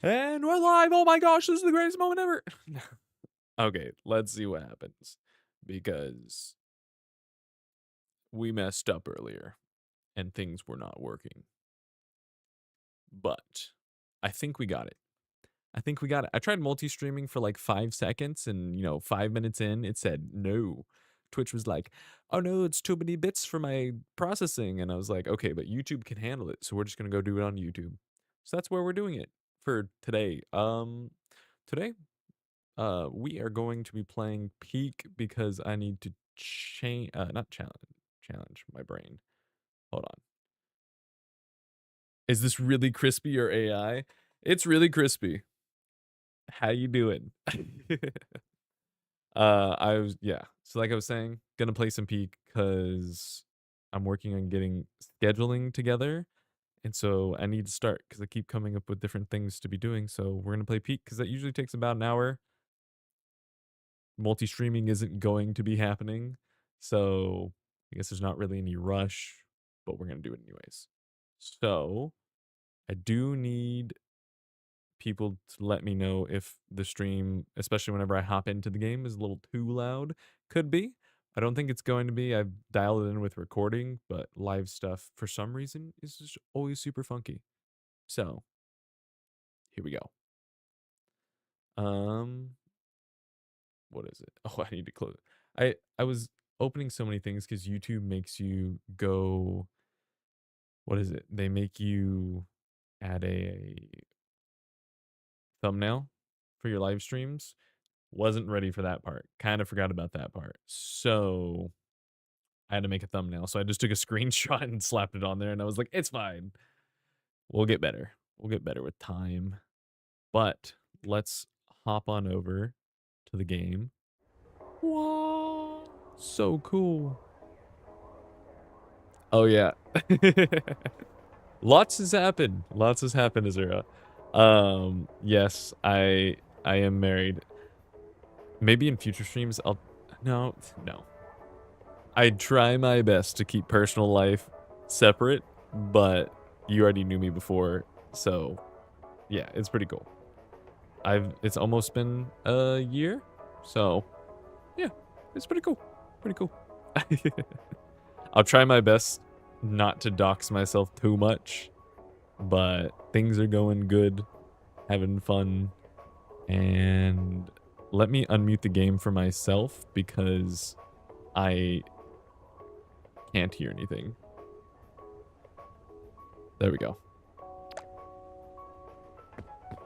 And we're live. Oh my gosh, this is the greatest moment ever. Okay, let's see what happens. Because we messed up earlier and things were not working. But I think we got it. I tried multi-streaming for like 5 seconds and, 5 minutes in, it said no. Twitch was like, "Oh no, it's too many bits for my processing." And I was like, "Okay, but YouTube can handle it, so we're just going to go do it on YouTube." So that's where we're doing it for today. Today we are going to be playing Peak because I need to change not challenge my brain. Hold on. Is this really crispy or AI? It's really crispy. How you doing? So like I was saying, gonna play some Peak because I'm working on getting scheduling together. And so I need to start because I keep coming up with different things to be doing. So we're gonna play Peak because that usually takes about an hour. Multi-streaming isn't going to be happening. So I guess there's not really any rush, but we're gonna do it anyways. So I do need people to let me know if the stream, especially whenever I hop into the game, is a little too loud. Could be. I don't think it's going to be. I've dialed it in with recording, but live stuff for some reason is just always super funky. So here we go. Um, what is it? Oh, I need to close it. I was opening so many things because YouTube makes you go. What is it? They make you add a thumbnail for your live streams. Wasn't ready for that part. Kind of forgot about that part. So I had to make a thumbnail. So I just took a screenshot and slapped it on there and I was like, it's fine. We'll get better. We'll get better with time. But let's hop on over to the game. Whoa. So cool. Oh yeah. Lots has happened. Lots has happened, Azura. Yes, I am married. Maybe in future streams I'll no. I try my best to keep personal life separate, but you already knew me before, so yeah, it's pretty cool. It's almost been a year, so yeah, it's pretty cool. Pretty cool. I'll try my best not to dox myself too much, but things are going good, having fun, and let me unmute the game for myself because I can't hear anything. There we go.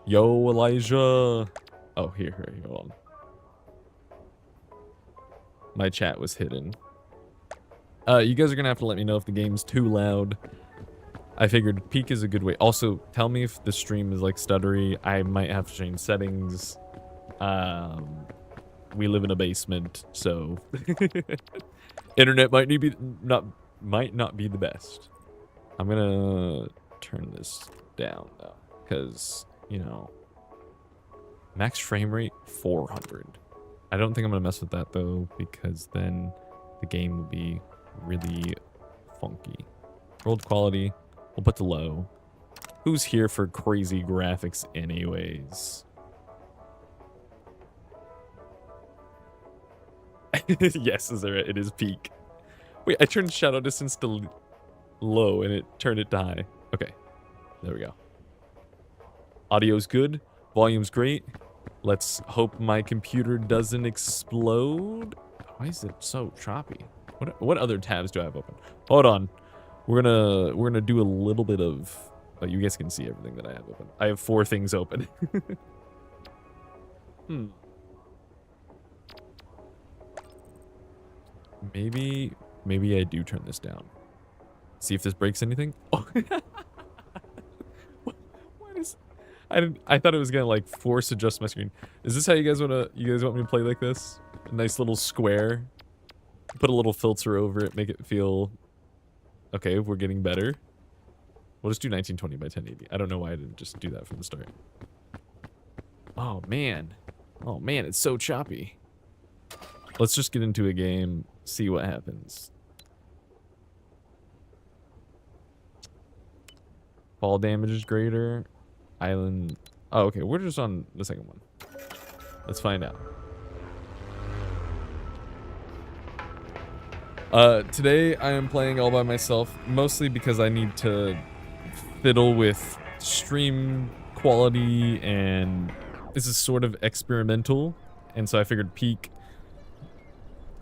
Yo, Elijah. Oh, here, hold on. My chat was hidden. You guys are gonna have to let me know if the game's too loud. I figured Peak is a good way. Also, tell me if the stream is like stuttery. I might have to change settings. We live in a basement, so internet might not be the best. I'm gonna turn this down though, because max frame rate 400. I don't think I'm gonna mess with that though, because then the game will be really funky. World quality, we'll put to low. Who's here for crazy graphics anyways? Yes, it is Peak. Wait, I turned shadow distance to low and it turned it to high. Okay, there we go. Audio's good, volume's great. Let's hope my computer doesn't explode. Why is it so choppy? What other tabs do I have open? Hold on. We're gonna do a little bit of you guys can see everything that I have open. I have 4 things open. Maybe I do turn this down. See if this breaks anything. Oh. What is I thought it was gonna like force adjust my screen. Is this how you guys want me to play like this? A nice little square. Put a little filter over it, make it feel okay, we're getting better. We'll just do 1920 by 1080. I don't know why I didn't just do that from the start. Oh man. Oh man, it's so choppy. Let's just get into a game, see what happens. Fall damage is greater. Island Oh, okay. We're just on the second one. Let's find out. Today I am playing all by myself, mostly because I need to fiddle with stream quality, and this is sort of experimental, and so I figured Peak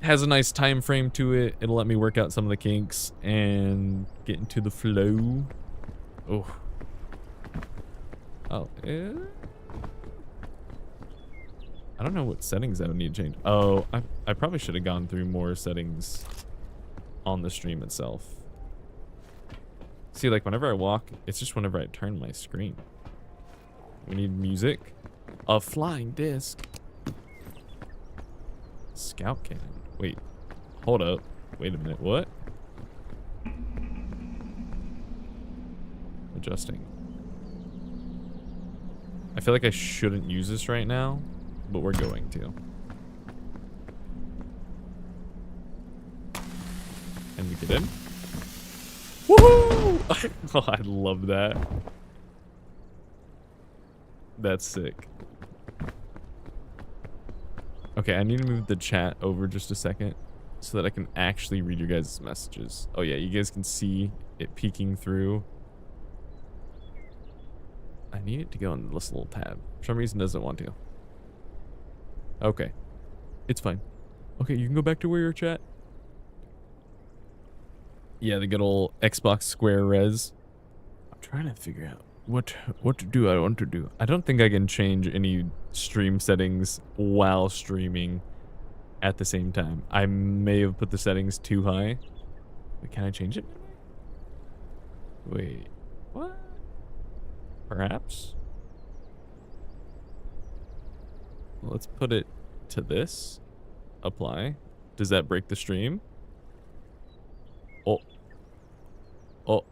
has a nice time frame to it. It'll let me work out some of the kinks and get into the flow. Oh, yeah. I don't know what settings I would need to change. Oh, I probably should have gone through more settings on the stream itself. See, like whenever I walk, it's just whenever I turn my screen. We need music. A flying disc. Scout cannon. Wait, hold up. Wait a minute, what? Adjusting. I feel like I shouldn't use this right now, but we're going to. And we get in. Woohoo! Oh, I love that. That's sick. Okay, I need to move the chat over just a second so that I can actually read your guys' messages. Oh yeah, you guys can see it peeking through. I need it to go on this little tab. For some reason, it doesn't want to. Okay. It's fine. Okay, you can go back to where you're chat. Yeah, the good old Xbox Square Res. I'm trying to figure out what do I want to do. I don't think I can change any stream settings while streaming at the same time. I may have put the settings too high. Wait, can I change it? Wait, what? Perhaps? Let's put it to this. Apply. Does that break the stream? Oh. Oh.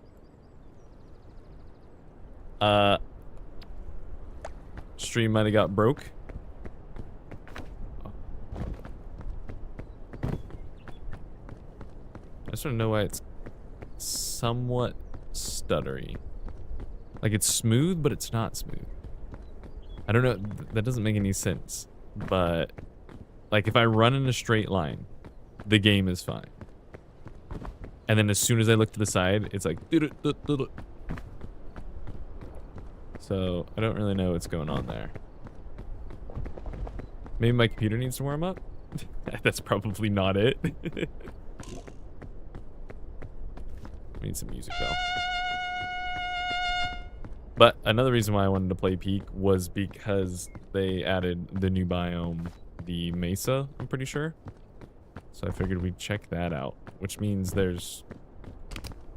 Stream might have got broke. I just want to know why it's somewhat stuttery. Like it's smooth, but it's not smooth. I don't know. That doesn't make any sense. But like if I run in a straight line, the game is fine. And then as soon as I look to the side, it's like... So, I don't really know what's going on there. Maybe my computer needs to warm up? That's probably not it. I need some music, though. But another reason why I wanted to play Peak was because they added the new biome, the Mesa, I'm pretty sure. So I figured we'd check that out, which means there's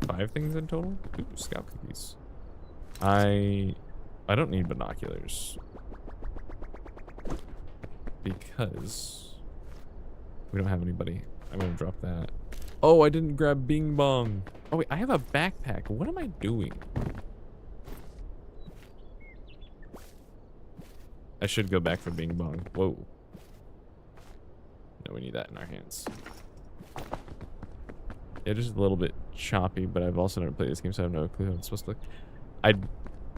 5 things in total. Ooh, scout cookies. I don't need binoculars because we don't have anybody. I'm gonna drop that. Oh, I didn't grab Bing Bong. Oh wait, I have a backpack. What am I doing? I should go back for Bing Bong. Whoa. No, we need that in our hands. Yeah, just a little bit choppy, but I've also never played this game, so I have no clue how it's supposed to look.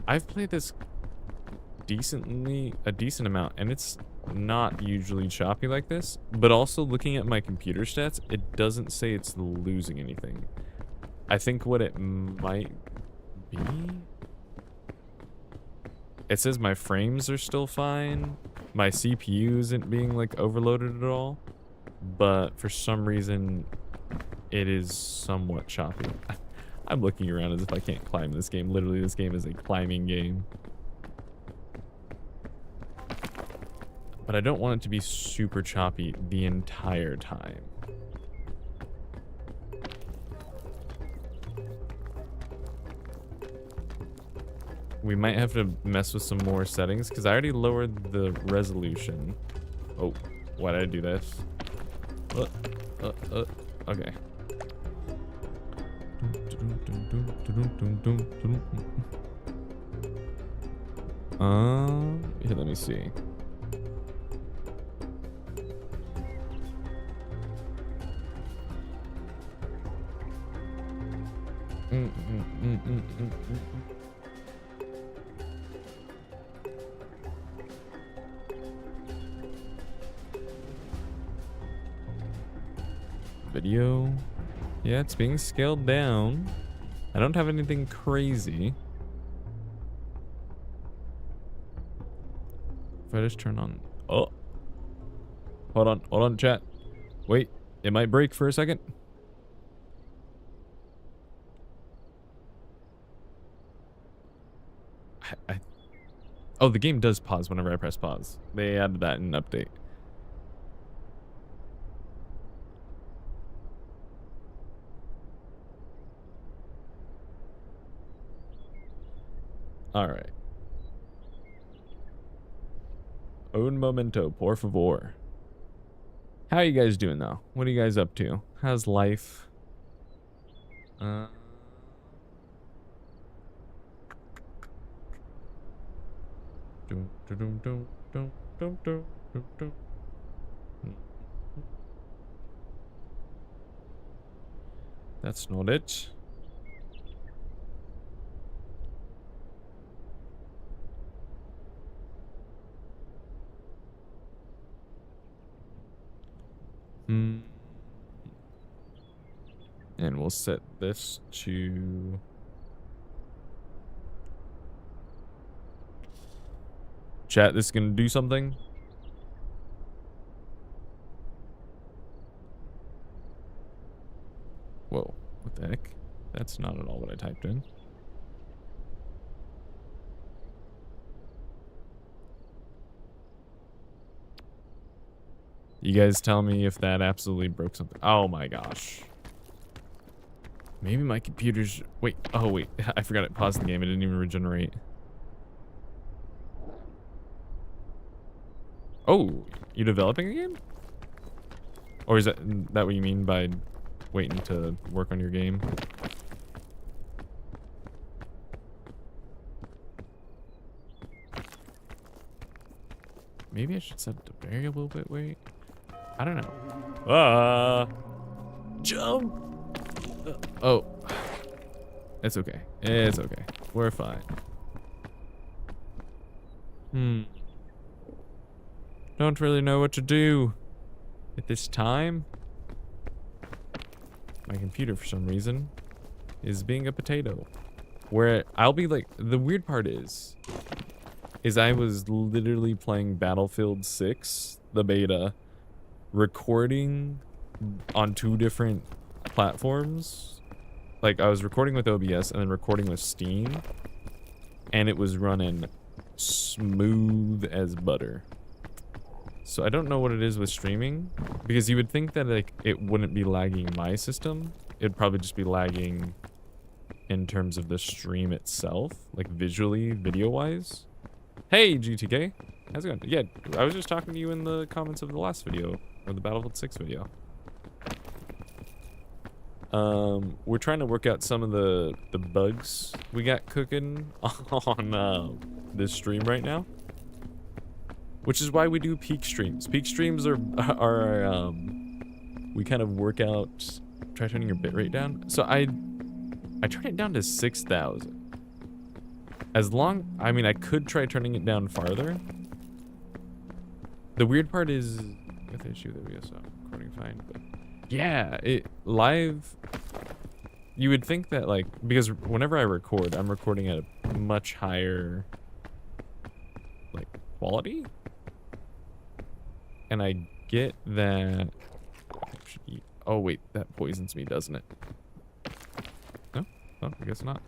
I've played this a decent amount, and it's not usually choppy like this, but also looking at my computer stats, it doesn't say it's losing anything. I think what it might be, it says my frames are still fine, my CPU isn't being like overloaded at all, but for some reason it is somewhat choppy. I'm looking around as if I can't climb this game. Literally, this game is a climbing game. But I don't want it to be super choppy the entire time. We might have to mess with some more settings because I already lowered the resolution. Oh, why did I do this? Okay. Here, let me see. video. Yeah, it's being scaled down. I don't have anything crazy. If I just turn on... Oh. Hold on, chat. Wait, it might break for a second. Oh, the game does pause whenever I press pause. They added that in an update. All right. Un momento, por favor. How are you guys doing, though? What are you guys up to? How's life? That's not it. And we'll set this to... Chat, this is gonna do something. Whoa, what the heck? That's not at all what I typed in. You guys tell me if that absolutely broke something. Oh my gosh. Maybe my computer's... Wait, oh wait, I forgot it paused the game. It didn't even regenerate. Oh, you developing a game? Or is that what you mean by waiting to work on your game? Maybe I should set it to variable bit weight. I don't know. Jump! Oh. It's okay. It's okay. We're fine. Don't really know what to do at this time. My computer, for some reason, is being a potato. Where I'll be like, the weird part is I was literally playing Battlefield 6, the beta, recording on 2 different platforms. Like, I was recording with OBS and then recording with Steam, and it was running smooth as butter. So I don't know what it is with streaming, because you would think that like it wouldn't be lagging my system. It'd probably just be lagging in terms of the stream itself, like visually, video-wise. Hey, GTK. How's it going? Yeah, I was just talking to you in the comments of the last video, or the Battlefield 6 video. We're trying to work out some of the bugs we got cooking on this stream right now. Which is why we do peak streams. Peak streams are we kind of work out. Try turning your bitrate down. So I turn it down to 6,000. As long, I mean, I could try turning it down farther. The weird part is, got the issue, there we go, so recording fine, but yeah, it live, you would think that like, because whenever I record, I'm recording at a much higher like quality. And I get that. Oh wait, that poisons me, doesn't it? No, no, I guess not.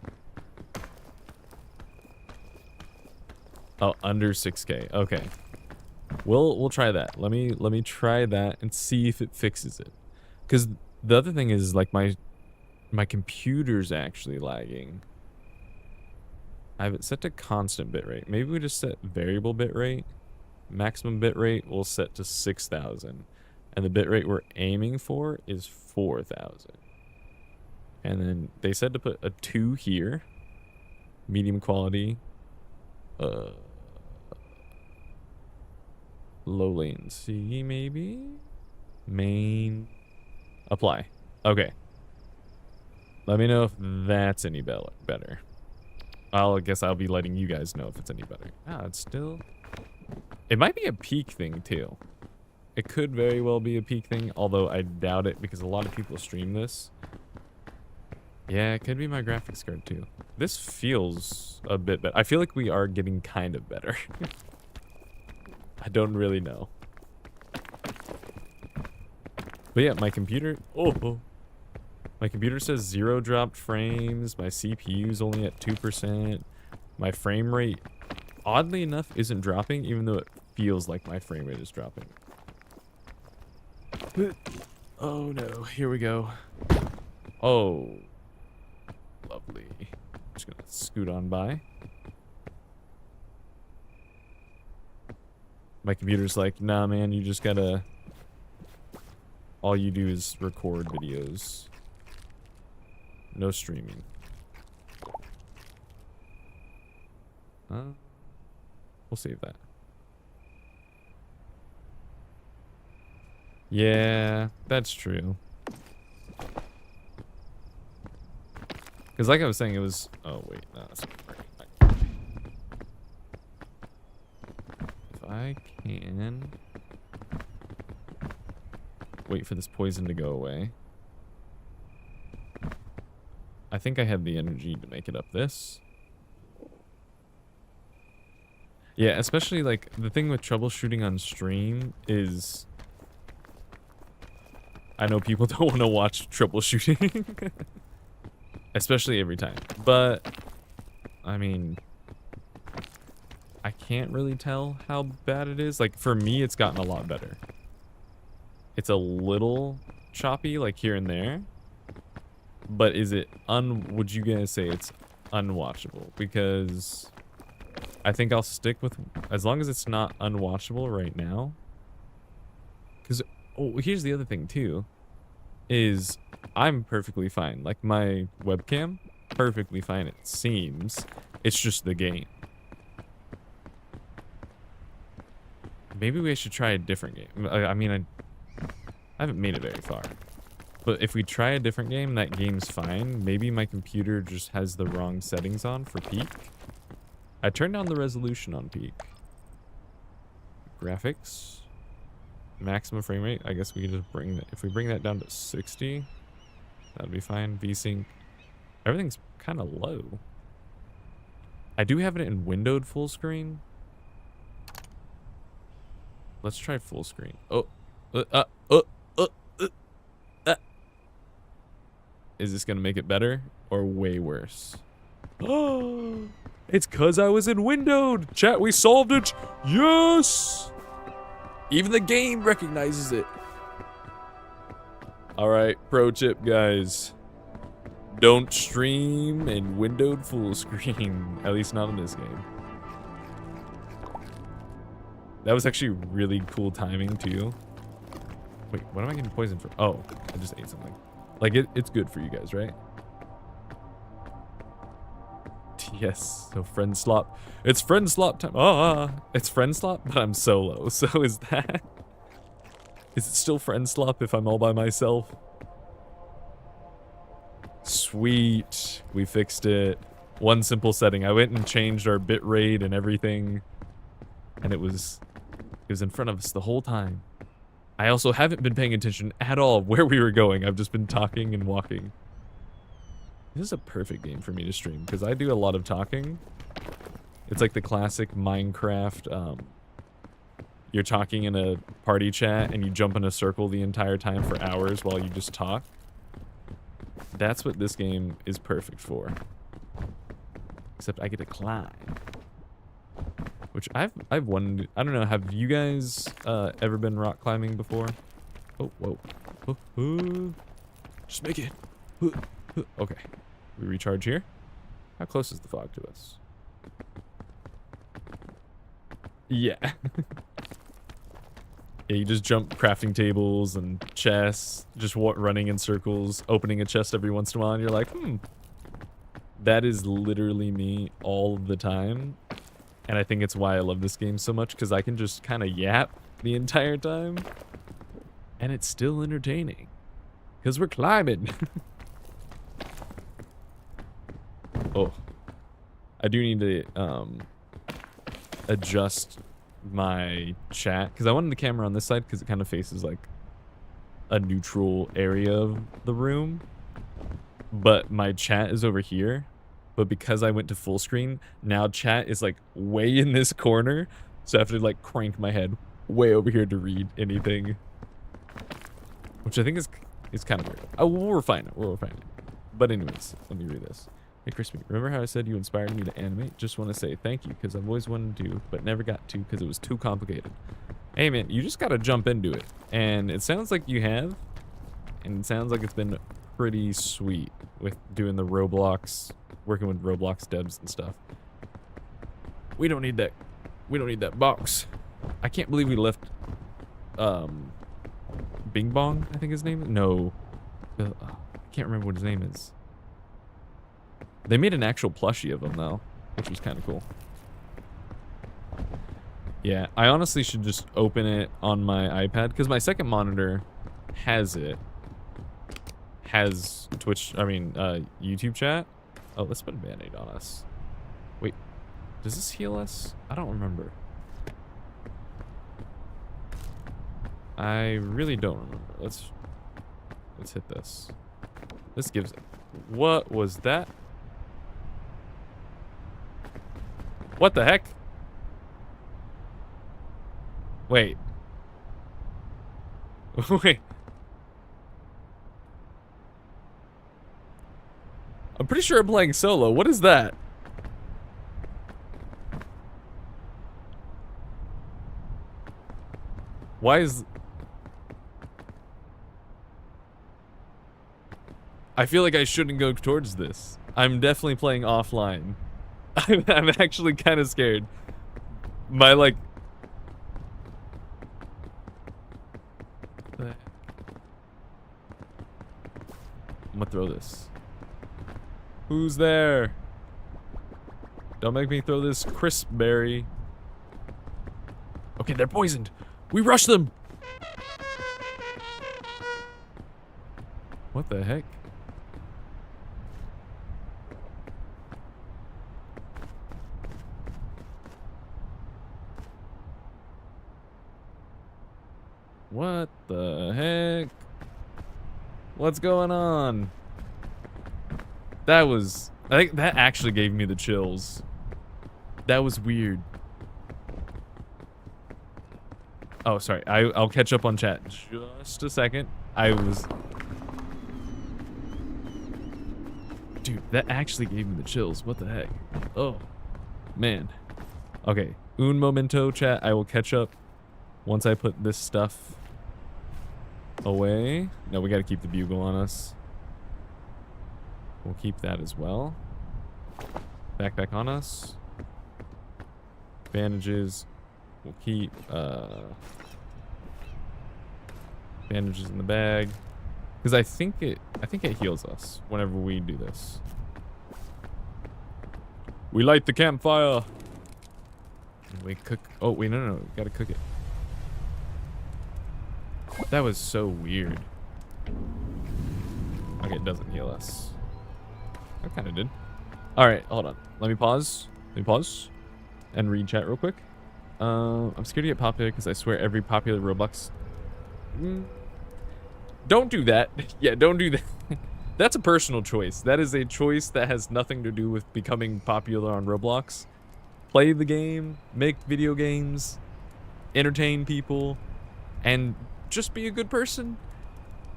Oh, under 6K. Okay, we'll try that. Let me try that and see if it fixes it. Because the other thing is like my computer's actually lagging. I have it set to constant bitrate. Maybe we just set variable bitrate. Maximum bitrate we'll set to 6,000, and the bitrate we're aiming for is 4,000. And then they said to put a 2 here, medium quality, low latency maybe, main, apply. Okay. Let me know if that's any better. I guess I'll be letting you guys know if it's any better. Ah, it's still... It might be a peak thing, too. It could very well be a peak thing, although I doubt it because a lot of people stream this. Yeah, it could be my graphics card too. This feels a bit better. I feel like we are getting kind of better. I don't really know. But yeah, my computer... Oh! My computer says 0 dropped frames. My CPU's only at 2%. My frame rate, oddly enough, isn't dropping, even though it feels like my frame rate is dropping. Oh no, here we go. Oh. Lovely. Just gonna scoot on by. My computer's like, nah man, you just gotta... All you do is record videos. No streaming. We'll save that. Yeah, that's true. Because like I was saying, it was... Oh, wait. No, that's not working. If I can... Wait for this poison to go away. I think I have the energy to make it up this. Yeah, especially like the thing with troubleshooting on stream is I know people don't want to watch troubleshooting. Especially every time. But I mean, I can't really tell how bad it is. Like for me, it's gotten a lot better. It's a little choppy like here and there. But is it would you guys say it's unwatchable? Because I think I'll stick with, as long as it's not unwatchable right now. Because, oh, here's the other thing too, is I'm perfectly fine. Like my webcam, perfectly fine it seems. It's just the game. Maybe we should try a different game. I mean, I haven't made it very far. But if we try a different game, that game's fine. Maybe my computer just has the wrong settings on for peak. I turned down the resolution on peak. Graphics. Maximum frame rate. I guess we can just bring that. If we bring that down to 60, that'd be fine. VSync. Everything's kind of low. I do have it in windowed full screen. Let's try full screen. Oh. Is this gonna make it better or way worse? Oh, it's cause I was in windowed. Chat, we solved it. Yes. Even the game recognizes it. All right, pro tip, guys. Don't stream in windowed full screen. At least not in this game. That was actually really cool timing too. Wait, what am I getting poisoned for? Oh, I just ate something. Like, it's good for you guys, right? Yes, so friend slop. It's friend slop time. It's friend slop, but I'm solo. So is that... Is it still friend slop if I'm all by myself? Sweet. We fixed it. One simple setting. I went and changed our bit rate and everything. And it was in front of us the whole time. I also haven't been paying attention at all where we were going. I've just been talking and walking. This is a perfect game for me to stream because I do a lot of talking. It's like the classic Minecraft, you're talking in a party chat and you jump in a circle the entire time for hours while you just talk. That's what this game is perfect for. Except I get to climb. Which I've wondered, I don't know, have you guys ever been rock climbing before? Oh, whoa. Just make it. Okay. We recharge here. How close is the fog to us? Yeah. Yeah, you just jump crafting tables and chests, just running in circles, opening a chest every once in a while, and you're like, That is literally me all the time. And I think it's why I love this game so much, because I can just kind of yap the entire time. And it's still entertaining. Because we're climbing. Oh. I do need to adjust my chat because I wanted the camera on this side because it kind of faces like a neutral area of the room, but my chat is over here. But because I went to full screen, now chat is like way in this corner, so I have to like crank my head way over here to read anything, which I think is kind of weird. Oh, we'll refine it. We'll refine it. But anyways, let me read this. Hey, Crispy, remember how I said you inspired me to animate? Just want to say thank you because I've always wanted to, but never got to because it was too complicated. Hey, man, you just got to jump into it. And it sounds like you have. And it sounds like it's been pretty sweet with doing the Roblox, working with Roblox devs and stuff. We don't need that. We don't need that box. I can't believe we left, Bing Bong, I think his name is? No. I can't remember what his name is. They made an actual plushie of him, though, which was kind of cool. Yeah, I honestly should just open it on my iPad, because my second monitor has it. Has Twitch, YouTube chat. Oh, let's put a Band-Aid on us. Wait, does this heal us? I don't remember. I really don't remember. Let's hit this. This gives... What was that? What the heck? Wait. Wait. I'm pretty sure I'm playing solo. What is that? Why is... I feel like I shouldn't go towards this. I'm definitely playing offline. I'm actually kind of scared. My, like... I'm gonna throw this. Who's there? Don't make me throw this crisp berry. Okay, they're poisoned. We rush them. What the heck? What the heck? What's going on? That was... I think that actually gave me the chills. That was weird. Oh, sorry. I'll catch up on chat. Just a second. Dude, that actually gave me the chills. What the heck? Oh, man. Okay. Un momento, chat. I will catch up once I put this stuff away. No, we gotta keep the bugle on us. We'll keep that as well. Backpack on us. Bandages. We'll keep bandages in the bag. Because I think it heals us whenever we do this. We light the campfire. And we cook. Oh wait, no, we gotta cook it. That was so weird. Okay, it doesn't heal us. That kind of did. All right, hold on. Let me pause. And read chat real quick. I'm scared to get popular because I swear every popular Roblox... Don't do that. Yeah, don't do that. That's a personal choice. That is a choice that has nothing to do with becoming popular on Roblox. Play the game, make video games, entertain people, and just be a good person.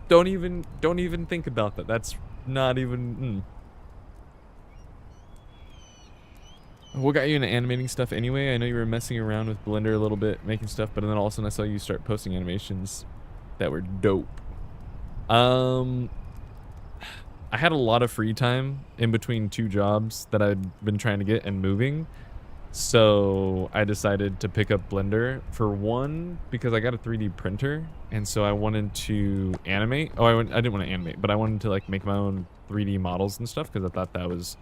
Don't even think about that. That's not even... What got you into animating stuff anyway? I know you were messing around with Blender a little bit, making stuff, but then all of a sudden I saw you start posting animations that were dope. I had a lot of free time in between 2 jobs that I'd been trying to get and moving. So I decided to pick up Blender for one, because I got a 3D printer. And so I wanted to animate. Oh, I didn't want to animate, but I wanted to like make my own 3D models and stuff because I thought that was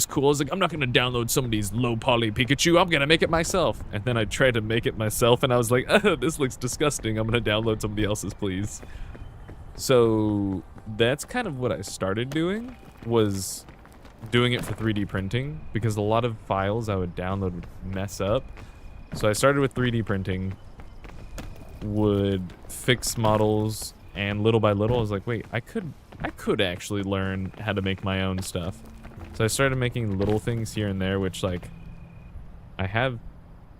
cool. I was like, I'm not going to download somebody's low poly Pikachu. I'm going to make it myself. And then I tried to make it myself and I was like, oh, this looks disgusting. I'm going to download somebody else's, please. So that's kind of what I started doing, was doing it for 3D printing, because a lot of files I would download would mess up. So I started with 3D printing, would fix models, and little by little I was like, wait, I could actually learn how to make my own stuff. So I started making little things here and there, which like I have.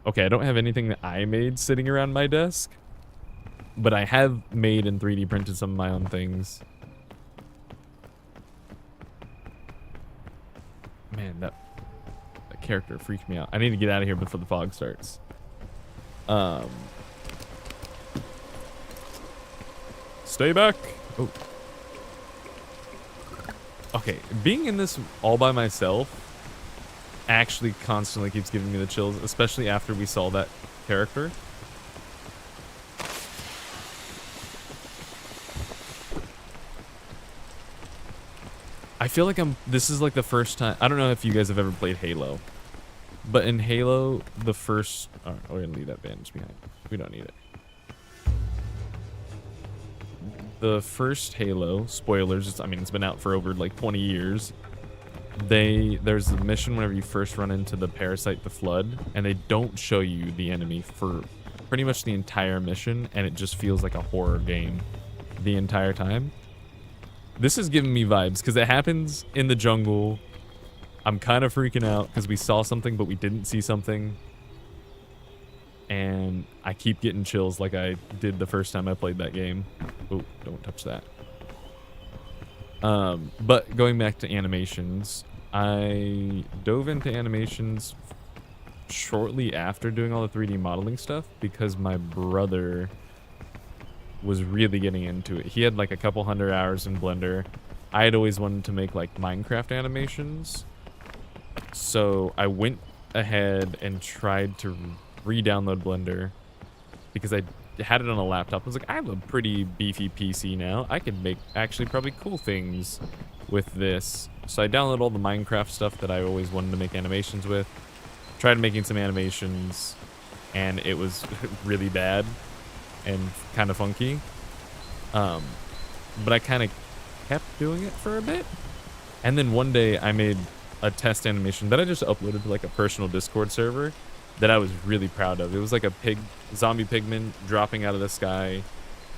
Okay, I don't have anything that I made sitting around my desk, but I have made and 3D printed some of my own things. Man, that character freaked me out. I need to get out of here before the fog starts. Stay back. Oh. Okay, being in this all by myself actually constantly keeps giving me the chills, especially after we saw that character. I feel like this is like the first time. I don't know if you guys have ever played Halo, but in Halo, the first. All right, we're gonna leave that bandage behind. We don't need it. The first Halo, spoilers. I mean, it's been out for over like 20 years. There's a mission whenever you first run into the parasite, the Flood, and they don't show you the enemy for pretty much the entire mission, and it just feels like a horror game the entire time. This is giving me vibes because it happens in the jungle. I'm kind of freaking out because we saw something, but we didn't see something. And I keep getting chills like I did the first time I played that game. Oh, don't touch that. But going back to animations, I dove into animations shortly after doing all the 3D modeling stuff because my brother was really getting into it. He had like a couple hundred hours in Blender. I had always wanted to make like Minecraft animations. So I went ahead and tried to re-download Blender because I had it on a laptop. I was like, I have a pretty beefy PC now. I can make actually probably cool things with this. So I downloaded all the Minecraft stuff that I always wanted to make animations with. Tried making some animations and it was really bad and kind of funky. But I kind of kept doing it for a bit. And then one day I made a test animation that I just uploaded to like a personal Discord server that I was really proud of. It was like a zombie pigman dropping out of the sky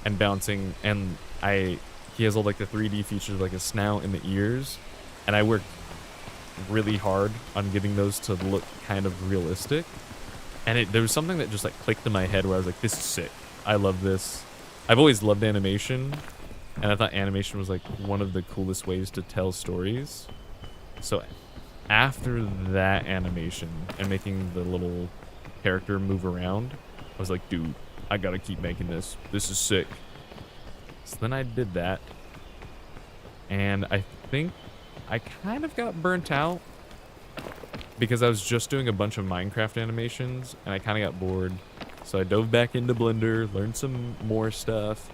and bouncing, and he has all like the 3D features like his snout and the ears, and I worked really hard on getting those to look kind of realistic. And there was something that just like clicked in my head where I was like, this is sick. I love this. I've always loved animation, and I thought animation was like one of the coolest ways to tell stories. So after that animation and making the little character move around, I was like, dude, I gotta keep making this. This is sick. So then I did that. And I think I kind of got burnt out because I was just doing a bunch of Minecraft animations and I kind of got bored. So I dove back into Blender, learned some more stuff,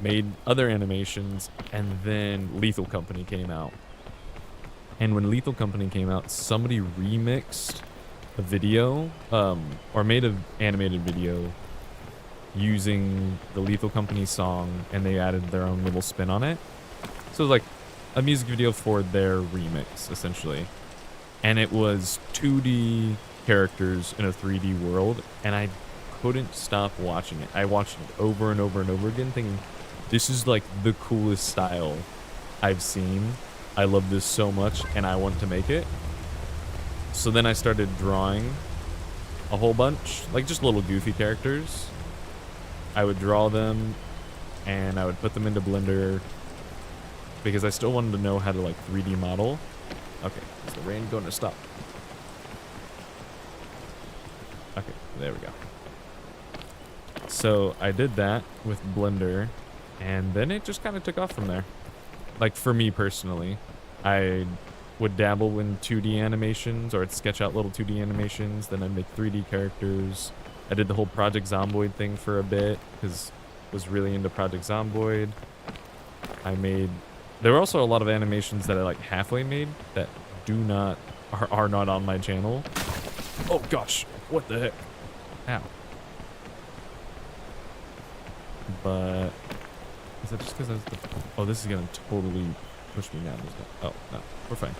made other animations, and then Lethal Company came out. And when Lethal Company came out, somebody remixed a video, or made an animated video using the Lethal Company song, and they added their own little spin on it. So it was like a music video for their remix, essentially. And it was 2D characters in a 3D world, and I couldn't stop watching it. I watched it over and over and over again, thinking, this is like the coolest style I've seen. I love this so much, and I want to make it. So then I started drawing a whole bunch, like just little goofy characters. I would draw them, and I would put them into Blender, because I still wanted to know how to like 3D model. Okay, is the rain going to stop? Okay, there we go. So I did that with Blender, and then it just kind of took off from there. Like for me personally, I would dabble in 2D animations, or I'd sketch out little 2D animations, then I'd make 3D characters. I did the whole Project Zomboid thing for a bit, because I was really into Project Zomboid. There were also a lot of animations that I like halfway made that are not on my channel. Oh gosh, what the heck? Ow. But is that just because oh, this is gonna totally push me down. Oh no, we're fine.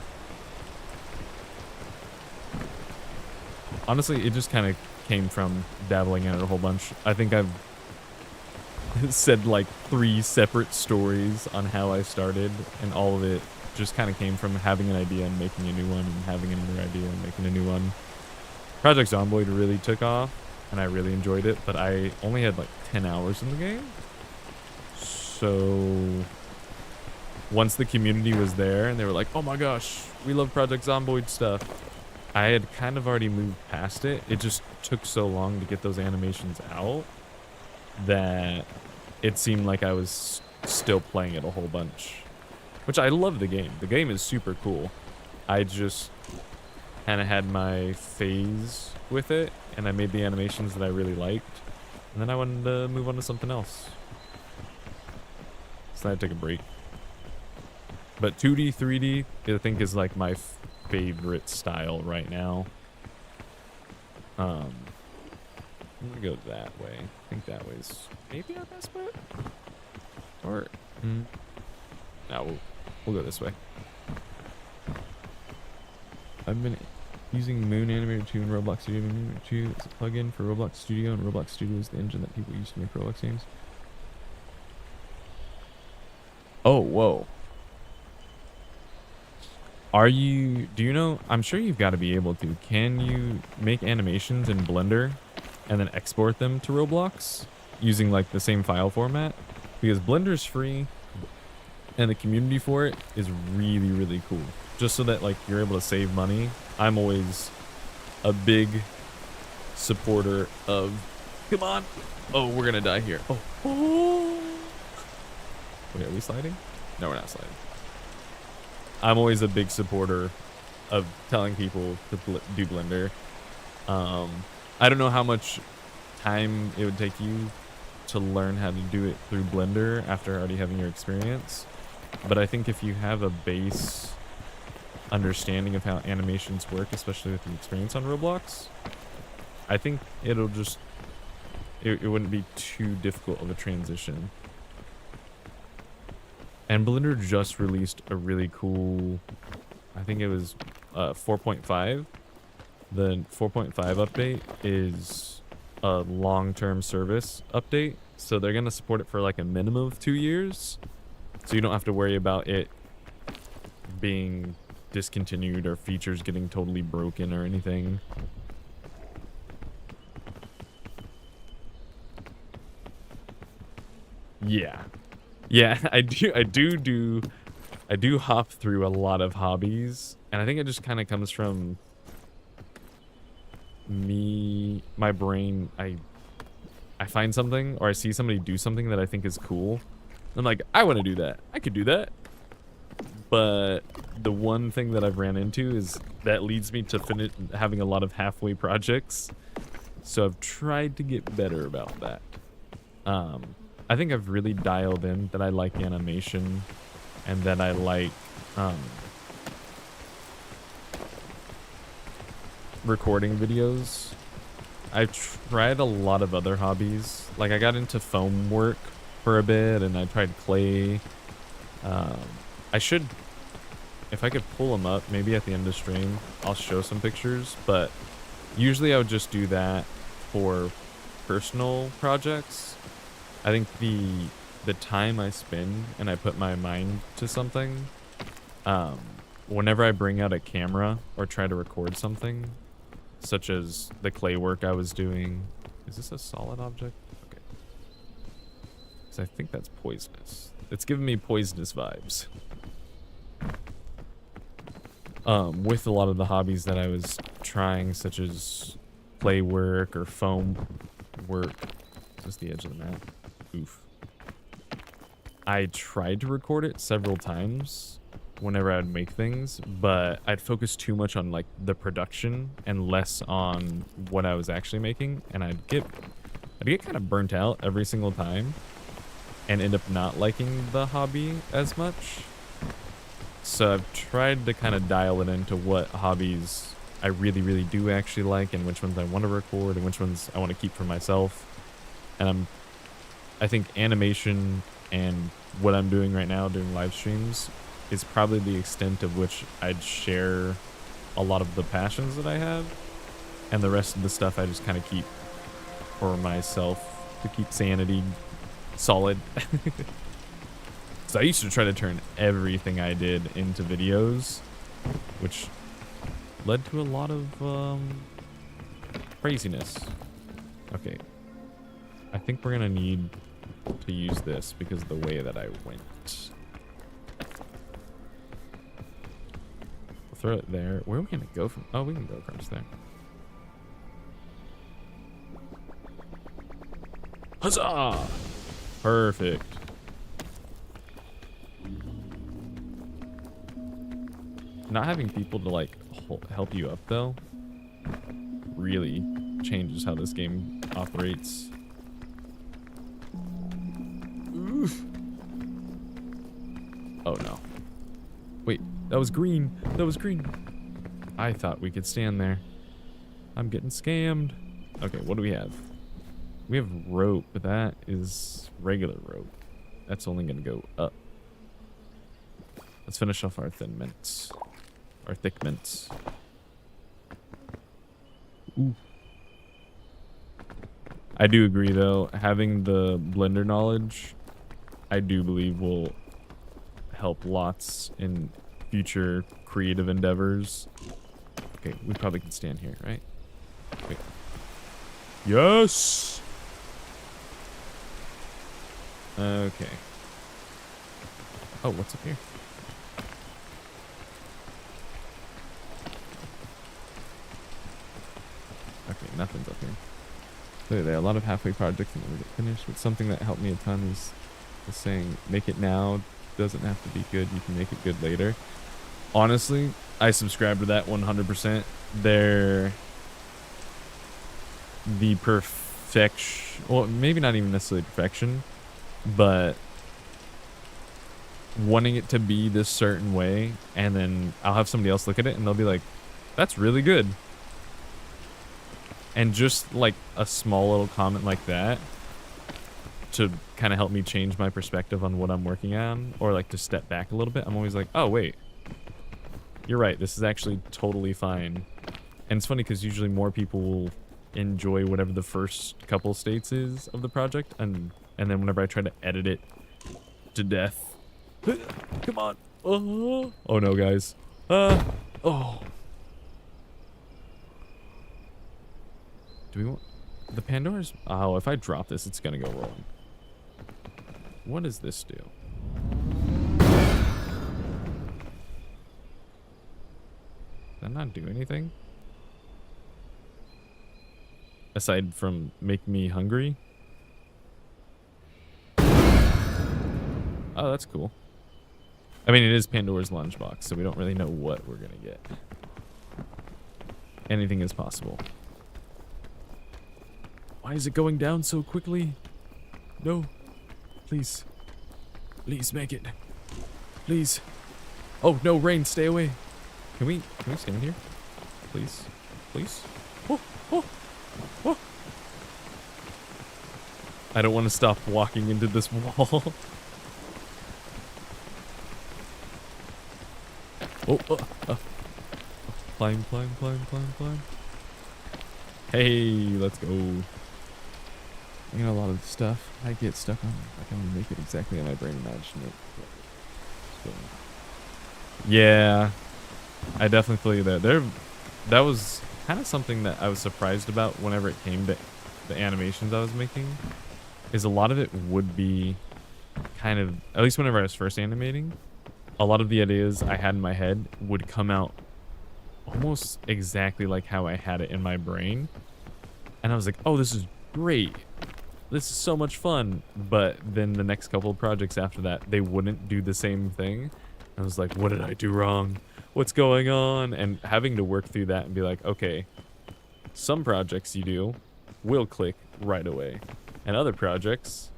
Honestly, it just kind of came from dabbling in it a whole bunch. I think I've said like 3 separate stories on how I started, and all of it just kind of came from having an idea and making a new one, and having another idea and making a new one. Project Zomboid really took off, and I really enjoyed it, but I only had like 10 hours in the game. So once the community was there and they were like, oh my gosh, we love Project Zomboid stuff, I had kind of already moved past it. It just took so long to get those animations out that it seemed like I was still playing it a whole bunch. Which I love the game. The game is super cool. I just kind of had my phase with it, and I made the animations that I really liked, and then I wanted to move on to something else. So I had to take a break. But 2D, 3D, I think is like my favorite style right now. I'm gonna go that way. I think that way's maybe our best bet. Or no, we'll go this way. I've been using Moon Animator 2 and Roblox Studio. Moon Animator 2 is a plugin for Roblox Studio, and Roblox Studio is the engine that people use to make Roblox games. Oh, whoa. Do you know, I'm sure you've got to be able to. Can you make animations in Blender and then export them to Roblox using like the same file format? Because Blender's free and the community for it is really, really cool. Just so that like you're able to save money. I'm always a big supporter of, come on. Oh, we're gonna die here. Oh. Wait, are we sliding? No, we're not sliding. I'm always a big supporter of telling people to do Blender. I don't know how much time it would take you to learn how to do it through Blender after already having your experience. But I think if you have a base understanding of how animations work, especially with the experience on Roblox, I think it'll just, it wouldn't be too difficult of a transition. And Blender just released a really cool, I think it was 4.5. The 4.5 update is a long-term service update. So they're going to support it for like a minimum of 2 years. So you don't have to worry about it being discontinued or features getting totally broken or anything. Yeah. Yeah, I do hop through a lot of hobbies, and I think it just kind of comes from my brain. I find something or I see somebody do something that I think is cool. I'm like, I want to do that. I could do that. But the one thing that I've ran into is that leads me to having a lot of halfway projects. So I've tried to get better about that. I think I've really dialed in that I like animation and that I like recording videos. I've tried a lot of other hobbies. Like I got into foam work for a bit, and I tried clay. I should, if I could pull them up, maybe at the end of stream, I'll show some pictures, but usually I would just do that for personal projects. I think the time I spend and I put my mind to something, whenever I bring out a camera or try to record something, such as the clay work I was doing. Is this a solid object? Okay. Because I think that's poisonous. It's giving me poisonous vibes. With a lot of the hobbies that I was trying, such as clay work or foam work. Is this the edge of the map? Oof. I tried to record it several times whenever I'd make things, but I'd focus too much on like the production and less on what I was actually making, and I'd get kind of burnt out every single time and end up not liking the hobby as much. So I've tried to kind of dial it into what hobbies I really, really do actually like, and which ones I want to record and which ones I want to keep for myself. And I think animation and what I'm doing right now, doing live streams, is probably the extent of which I'd share a lot of the passions that I have. And the rest of the stuff I just kind of keep for myself to keep sanity solid. So I used to try to turn everything I did into videos, which led to a lot of craziness. Okay. I think we're gonna need to use this because of the way that I went. We'll throw it there. Where are we gonna go from? Oh, we can go across there. Huzzah! Perfect. Not having people to like help you up though really changes how this game operates. Oof. Oh no. Wait, that was green. That was green. I thought we could stand there. I'm getting scammed. Okay, what do we have? We have rope, but that is regular rope. That's only gonna go up. Let's finish off our thin mints. Our thick mints. Ooh. I do agree though, having the blender knowledge, I do believe will help lots in future creative endeavors. Okay, we probably can stand here, right? Wait. Yes! Okay. Oh, what's up here? Okay, nothing's up here. Clearly, a lot of halfway projects never get finished, but something that helped me a ton is saying, make it now, doesn't have to be good, you can make it good later. Honestly, I subscribe to that 100%. They're the perfection, well, maybe not even necessarily perfection, but wanting it to be this certain way, and then I'll have somebody else look at it and they'll be like, that's really good. And just like a small little comment like that to kind of help me change my perspective on what I'm working on, or like to step back a little bit. I'm always like, oh wait, you're right, this is actually totally fine. And it's funny because usually more people will enjoy whatever the first couple states is of the project, and then whenever I try to edit it to death, come on, oh no guys, oh. Do we want the Pandora's? Oh, if I drop this, it's gonna go wrong. What does this do? Does that not do anything? Aside from make me hungry? Oh, that's cool. I mean, it is Pandora's lunchbox, so we don't really know what we're gonna get. Anything is possible. Why is it going down so quickly? No. Please. Please make it. Please. Oh, no, rain, stay away. Can we stand here? Please. Please. Oh, oh, oh. I don't want to stop walking into this wall. Climb, climb, climb, climb, climb. Hey, let's go. I got a lot of stuff I get stuck on. I can make it exactly how my brain imagined it. So, yeah, I definitely feel you there. That was kind of something that I was surprised about whenever it came to the animations I was making. Is a lot of it would be kind of, at least whenever I was first animating, a lot of the ideas I had in my head would come out almost exactly like how I had it in my brain. And I was like, oh, this is great. This is so much fun. But then the next couple of projects after that, they wouldn't do the same thing. I was like, what did I do wrong? What's going on? And having to work through that and be like, okay, some projects you do will click right away. And other projects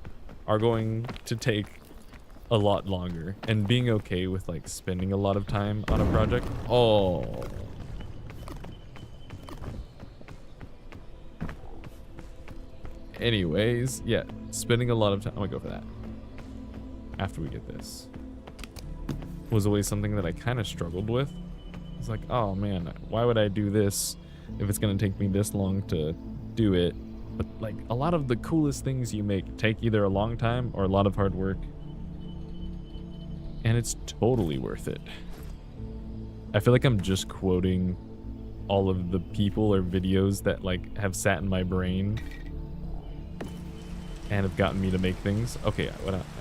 are going to take a lot longer. And being okay with like spending a lot of time on a project. Oh. Anyways, yeah, spending a lot of time. I'm gonna go for that. After we get this. Was always something that I kind of struggled with. It's like, oh man, why would I do this if it's gonna take me this long to do it. But like a lot of the coolest things you make take either a long time or a lot of hard work. And it's totally worth it. I feel like I'm just quoting all of the people or videos that like have sat in my brain and have gotten me to make things. Okay,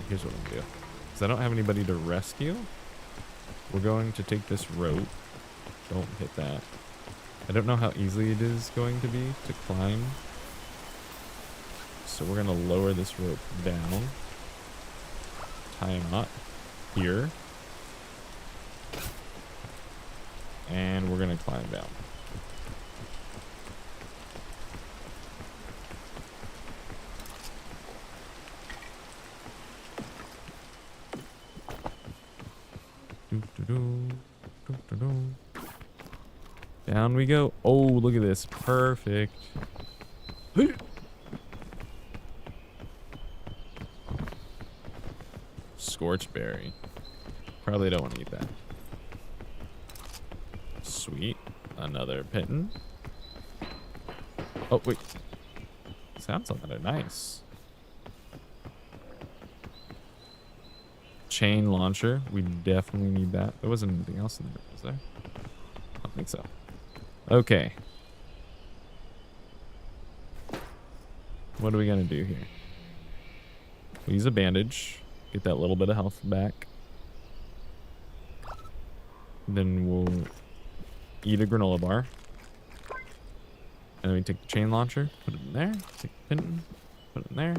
here's what I'm gonna do. Because I don't have anybody to rescue. We're going to take this rope. Don't hit that. I don't know how easy it is going to be to climb. So we're gonna lower this rope down. Tie a knot here. And we're gonna climb down. Down we go. Oh, look at this. Perfect. Scorched berry. Probably don't want to eat that. Sweet. Another pitten. Oh, wait. Sounds like that. Nice. Chain launcher. We definitely need that. There wasn't anything else in there, was there? I don't think so. Okay. What are we gonna do here? We'll use a bandage. Get that little bit of health back. Then we'll eat a granola bar. And then we take the chain launcher, put it in there. Take the pin, put it in there.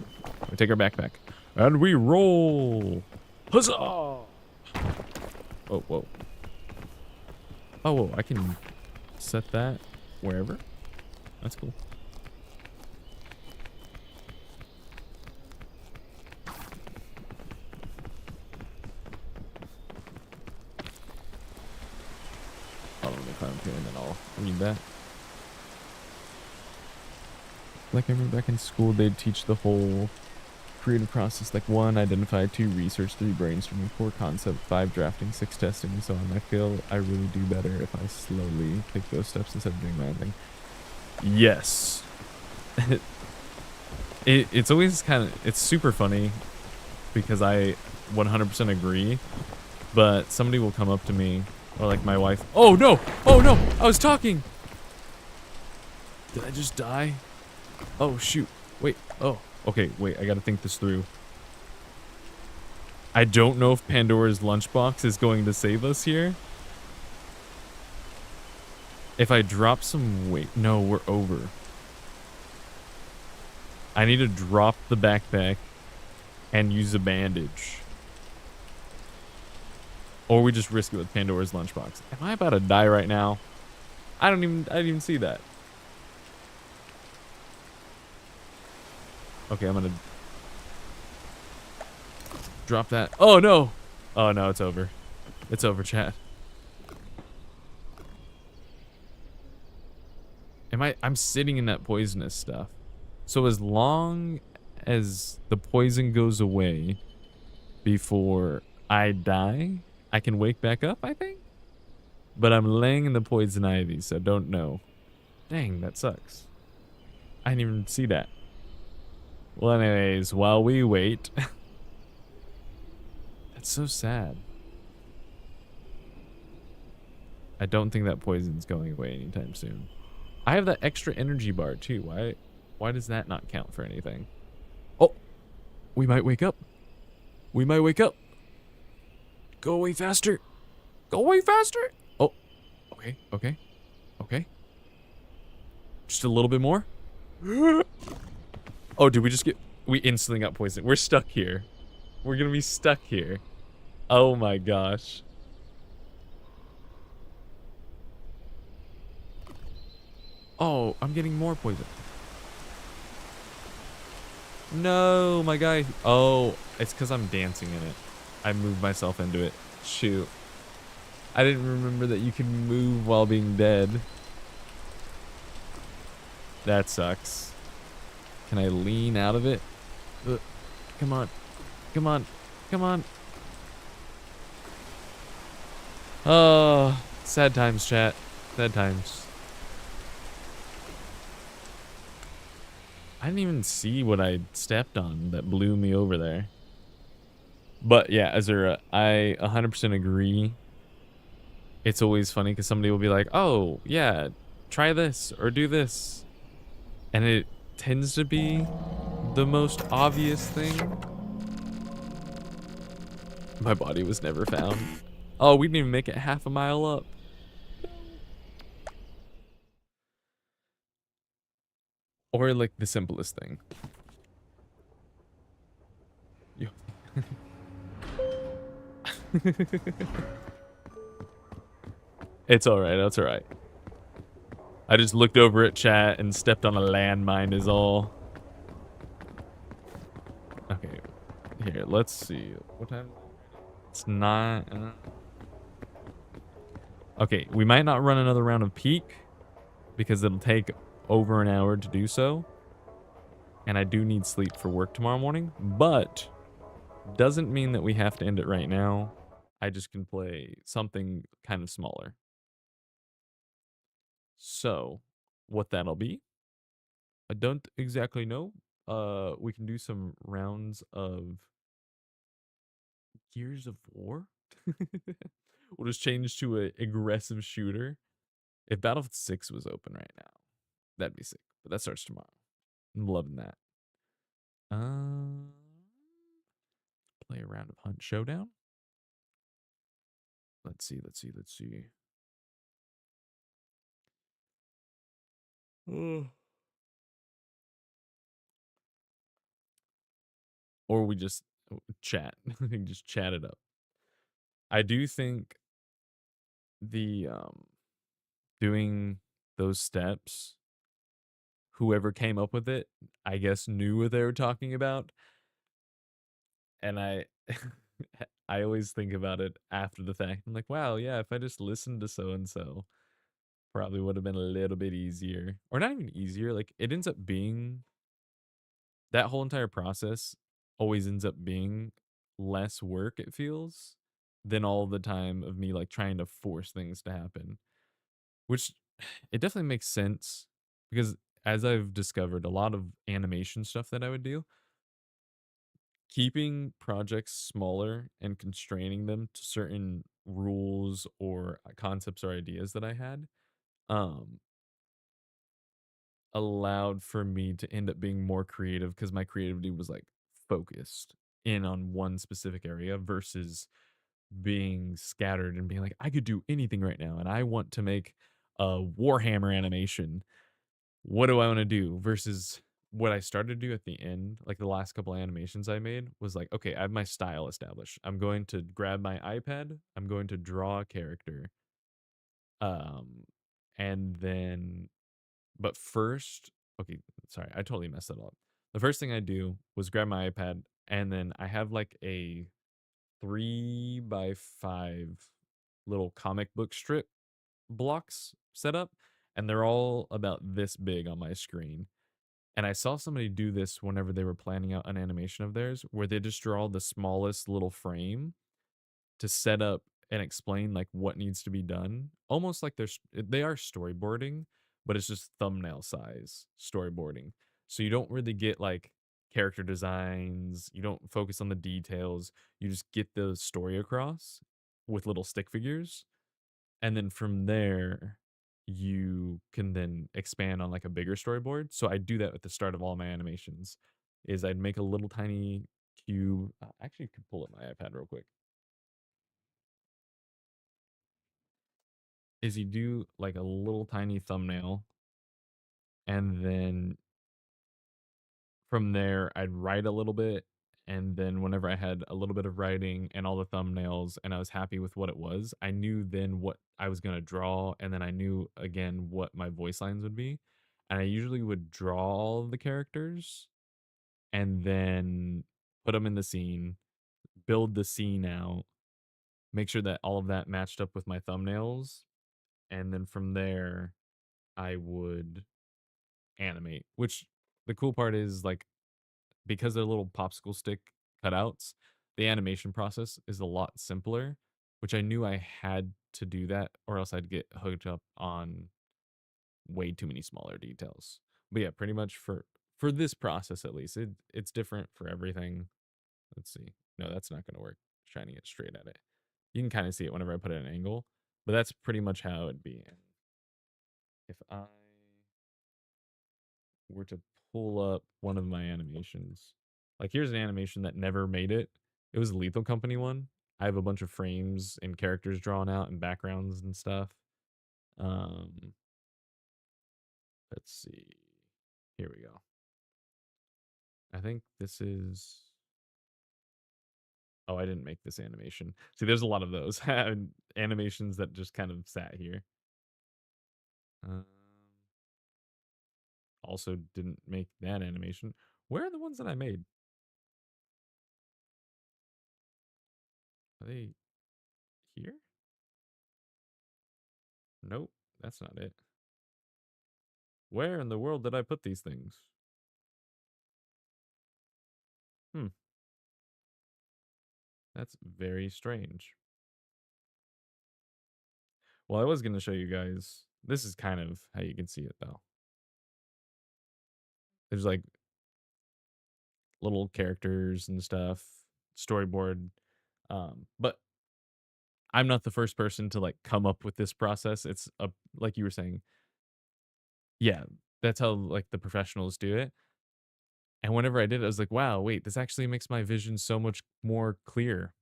We take our backpack. And we roll! Huzzah! Oh, whoa. Oh, whoa, I can set that wherever. That's cool. Let me climb up here and then I'll read that. Like I remember back in school, they'd teach the whole creative process. Like 1, identify; 2, research; 3, brainstorming; 4, concept; 5, drafting; 6, testing, and so on. I feel I really do better if I slowly take those steps instead of doing my own thing. Yes. It's always it's super funny because I 100% agree, but somebody will come up to me or like my wife. Oh no, I was talking. Did I just die? Oh shoot, wait, oh, okay, wait, I gotta think this through. I don't know if Pandora's lunchbox is going to save us here. If I drop some weight, no, we're over. I need to drop the backpack and use a bandage. Or we just risk it with Pandora's lunchbox. Am I about to die right now? I didn't even see that. Okay, I'm gonna drop that. Oh no! Oh no, it's over. It's over, chat. I'm sitting in that poisonous stuff. So as long as the poison goes away before I die, I can wake back up, I think? But I'm laying in the poison ivy, so don't know. Dang, that sucks. I didn't even see that. Well, anyways, while we wait... That's so sad. I don't think that poison's going away anytime soon. I have that extra energy bar, too. Why does that not count for anything? Oh! We might wake up. We might wake up. Go away faster. Go away faster. Oh. Okay. Just a little bit more. Oh, did we just get... We instantly got poisoned. We're stuck here. We're gonna be stuck here. Oh my gosh. Oh, I'm getting more poison. No, my guy. Oh, it's because I'm dancing in it. I moved myself into it. Shoot. I didn't remember that you can move while being dead. That sucks. Can I lean out of it? Come on. Come on. Come on. Oh, sad times, chat. Sad times. I didn't even see what I stepped on that blew me over there. But yeah, Azura, I 100% agree. It's always funny because somebody will be like, oh, yeah, try this or do this. And it tends to be the most obvious thing. My body was never found. Oh, we didn't even make it half a mile up. No. Or like the simplest thing. Yo. It's all right. That's all right. I just looked over at chat and stepped on a landmine is all. Okay. Here, let's see. What time? It's not. Okay, we might not run another round of peak because it'll take over an hour to do so. And I do need sleep for work tomorrow morning, but doesn't mean that we have to end it right now. I just can play something kind of smaller. So, what that'll be, I don't exactly know. We can do some rounds of Gears of War. We'll just change to a aggressive shooter. If Battlefield 6 was open right now, that'd be sick. But that starts tomorrow. I'm loving that. Um, play a round of Hunt Showdown. Let's see. Or we just chat. We can just chat it up. I do think the doing those steps, whoever came up with it, I guess knew what they were talking about. And I I always think about it after the fact. I'm like, wow, yeah, if I just listened to so and so, probably would have been a little bit easier. Or not even easier, like it ends up being that whole entire process always ends up being less work, it feels, than all the time of me like trying to force things to happen. Which it definitely makes sense because as I've discovered a lot of animation stuff that I would do, keeping projects smaller and constraining them to certain rules or concepts or ideas that I had um allowed for me to end up being more creative because my creativity was like focused in on one specific area versus being scattered and being like I could do anything right now and I want to make a Warhammer animation. What do I want to do versus what I started to do at the end, like the last couple animations I made was like, okay, I have my style established. I'm going to grab my iPad, I'm going to draw a character. Um and then but first, okay, sorry, I totally messed that up. The first thing I do was grab my iPad and then I have like a 3x5 little comic book strip blocks set up and they're all about this big on my screen. And I saw somebody do this whenever they were planning out an animation of theirs, where they just draw the smallest little frame to set up and explain like what needs to be done. Almost like they are storyboarding, but it's just thumbnail size storyboarding. So you don't really get like character designs, you don't focus on the details, you just get the story across with little stick figures and then from there you can then expand on like a bigger storyboard. So I do that at the start of all my animations is I'd make a little tiny cube. Actually I could pull up my iPad real quick. Is you do like a little tiny thumbnail and then from there I'd write a little bit and then whenever I had a little bit of writing and all the thumbnails and I was happy with what it was, I knew then what I was going to draw and then I knew again what my voice lines would be. And I usually would draw all of the characters and then put them in the scene, build the scene out, make sure that all of that matched up with my thumbnails, and then from there I would animate. Which the cool part is like because they're little popsicle stick cutouts, the animation process is a lot simpler, which I knew I had to do that or else I'd get hooked up on way too many smaller details. But yeah, pretty much for this process at least. It's different for everything. Let's see. No, that's not gonna work. Shining it straight at it. You can kind of see it whenever I put it at an angle, but that's pretty much how it'd be. And if I were to pull up one of my animations, like here's an animation that never made it. It was a Lethal Company one. I have a bunch of frames and characters drawn out and backgrounds and stuff. Um, let's see. Here we go. I think this is. Oh, I didn't make this animation. See, there's a lot of those animations that just kind of sat here. Um, also didn't make that animation. Where are the ones that I made? Are they here? Nope, that's not it. Where in the world did I put these things? Hmm, that's very strange. Well, I was going to show you guys. This is kind of how you can see it, though. There's like little characters and stuff, storyboard. But I'm not the first person to like come up with this process. It's a like you were saying, yeah, that's how like the professionals do it. And whenever I did it, I was like, wow, wait, this actually makes my vision so much more clear.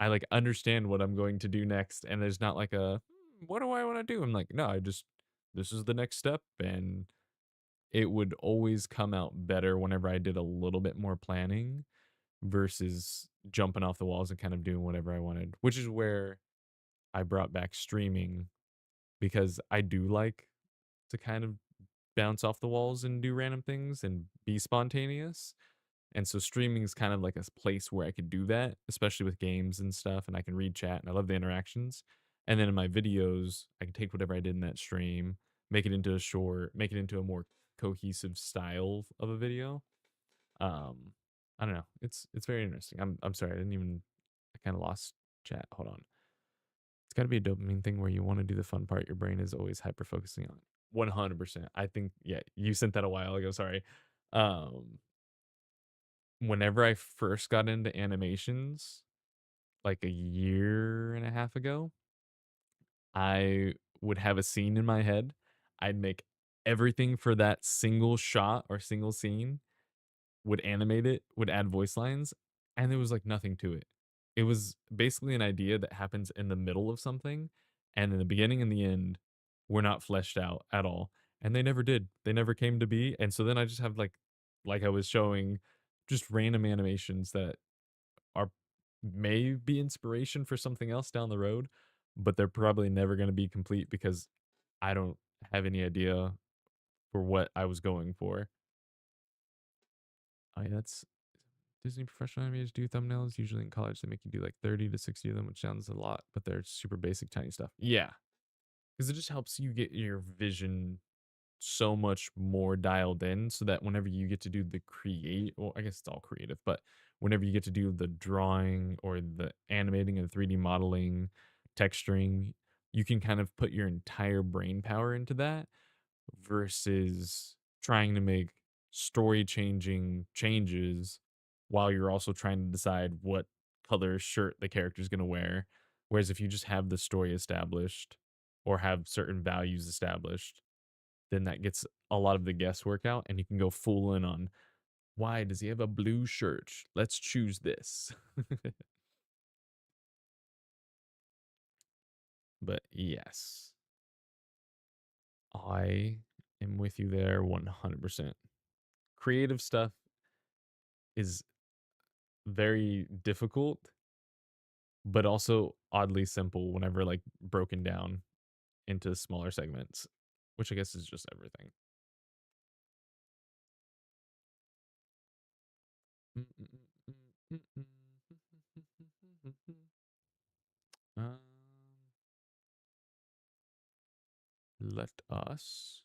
I like understand what I'm going to do next, and there's not like a what do I want to do? I'm like, no, I just this is the next step, and it would always come out better whenever I did a little bit more planning versus jumping off the walls and kind of doing whatever I wanted, which is where I brought back streaming because I do like to kind of bounce off the walls and do random things and be spontaneous. And so streaming is kind of like a place where I could do that, especially with games and stuff, and I can read chat and I love the interactions. And then in my videos, I can take whatever I did in that stream, make it into a short, make it into a more cohesive style of a video. Um, I don't know. It's very interesting. I'm sorry, I didn't even I kind of lost chat. Hold on. It's got to be a dopamine thing where you want to do the fun part. Your brain is always hyper focusing on. 100%. I think yeah, you sent that a while ago. Sorry. Um, whenever I first got into animations, like a year and a half ago, I would have a scene in my head. I'd make everything for that single shot or single scene, would animate it, would add voice lines, and there was like nothing to it. It was basically an idea that happens in the middle of something, and in the beginning and the end were not fleshed out at all. And they never did. They never came to be. And so then I just have like I was showing just random animations that are may be inspiration for something else down the road, but they're probably never going to be complete because I don't have any idea for what I was going for. Oh, yeah, that's Disney professional animators do thumbnails. Usually in college, they make you do like 30 to 60 of them, which sounds a lot, but they're super basic, tiny stuff. Yeah, because it just helps you get your vision so much more dialed in so that whenever you get to do the create, well, I guess it's all creative, but whenever you get to do the drawing or the animating and 3D modeling, texturing, you can kind of put your entire brain power into that versus trying to make story changing changes while you're also trying to decide what color shirt the character's going to wear. Whereas if you just have the story established or have certain values established, then that gets a lot of the guesswork out and you can go full in on why does he have a blue shirt? Let's choose this. But yes, I am with you there 100%. Creative stuff is very difficult, but also oddly simple whenever like broken down into smaller segments, which I guess is just everything. Um, let us.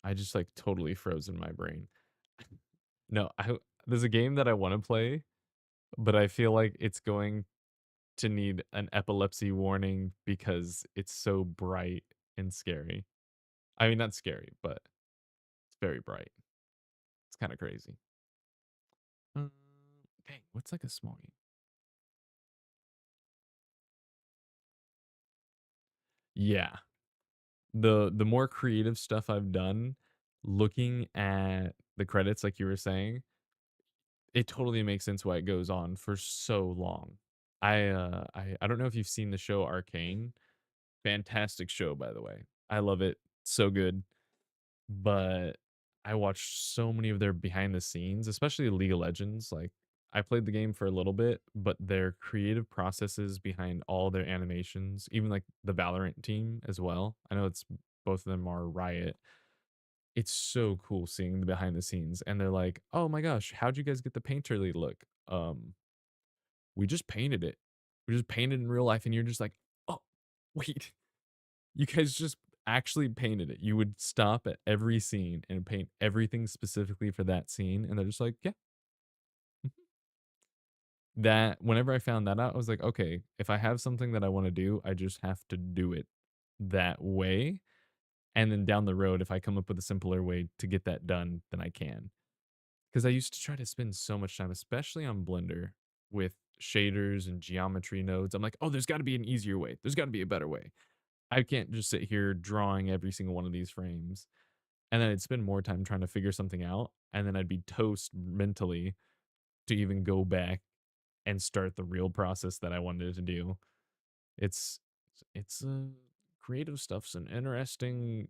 I just like totally froze in my brain. No, there's a game that I want to play, but I feel like it's going to need an epilepsy warning because it's so bright and scary. I mean, not scary, but it's very bright. It's kind of crazy. Uh, Dang, what's like a small game? Yeah, the more creative stuff I've done, looking at the credits, like you were saying, it totally makes sense why it goes on for so long. I don't know if you've seen the show Arcane. Fantastic show, by the way. I love it. So good. But I watched so many of their behind the scenes, especially League of Legends. Like I played the game for a little bit, but their creative processes behind all their animations, even like the Valorant team as well. I know it's both of them are Riot. It's so cool seeing the behind the scenes and they're like, "Oh my gosh, how'd you guys get the painterly look?" We just painted it. We just painted in real life and you're just like, "Oh, wait. You guys just actually painted it." You would stop at every scene and paint everything specifically for that scene, and they're just like, "Yeah." Mhm. That whenever I found that out, I was like, "Okay, if I have something that I wanna do, I just have to do it that way, and then down the road, if I come up with a simpler way to get that done, then I can." Because I used to try to spend so much time, especially on Blender, with shaders and geometry nodes. I'm like, "Oh, there's gotta be an easier way. There's gotta be a better way." I can't just sit here drawing every single one of these frames. And then I'd spend more time trying to figure something out, and then I'd be toast mentally to even go back and start the real process that I wanted to do. It's it's creative stuff's an interesting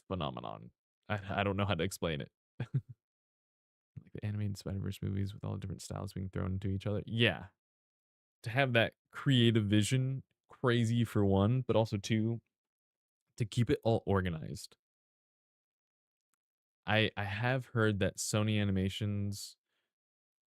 phenomenon. I don't know how to explain it. Like the animated Spider-Verse movies with all the different styles being thrown into each other. Yeah. To have that creative vision, crazy for one, but also two, to keep it all organized. I have heard that Sony Animations,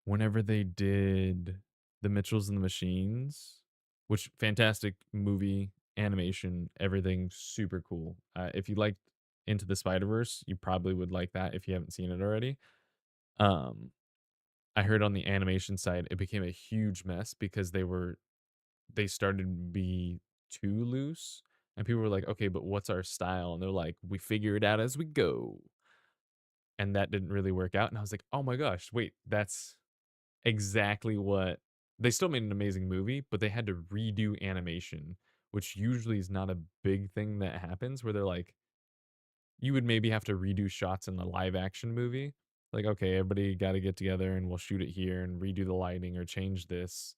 whenever they did The Mitchells and the Machines, which fantastic movie, animation, everything super cool. If you liked Into the Spider-Verse, you probably would like that if you haven't seen it already. Um, I heard on the animation side, it became a huge mess because they started to be too loose, and people were like, "Okay, but what's our style?" And they're like, "We figure it out as we go." And that didn't really work out, and I was like, "Oh my gosh, wait, that's exactly what." They still made an amazing movie, but they had to redo animation, which usually is not a big thing that happens, where they're like you would maybe have to redo shots in a live action movie. Like, "Okay, everybody gotta get together and we'll shoot it here and redo the lighting or change this,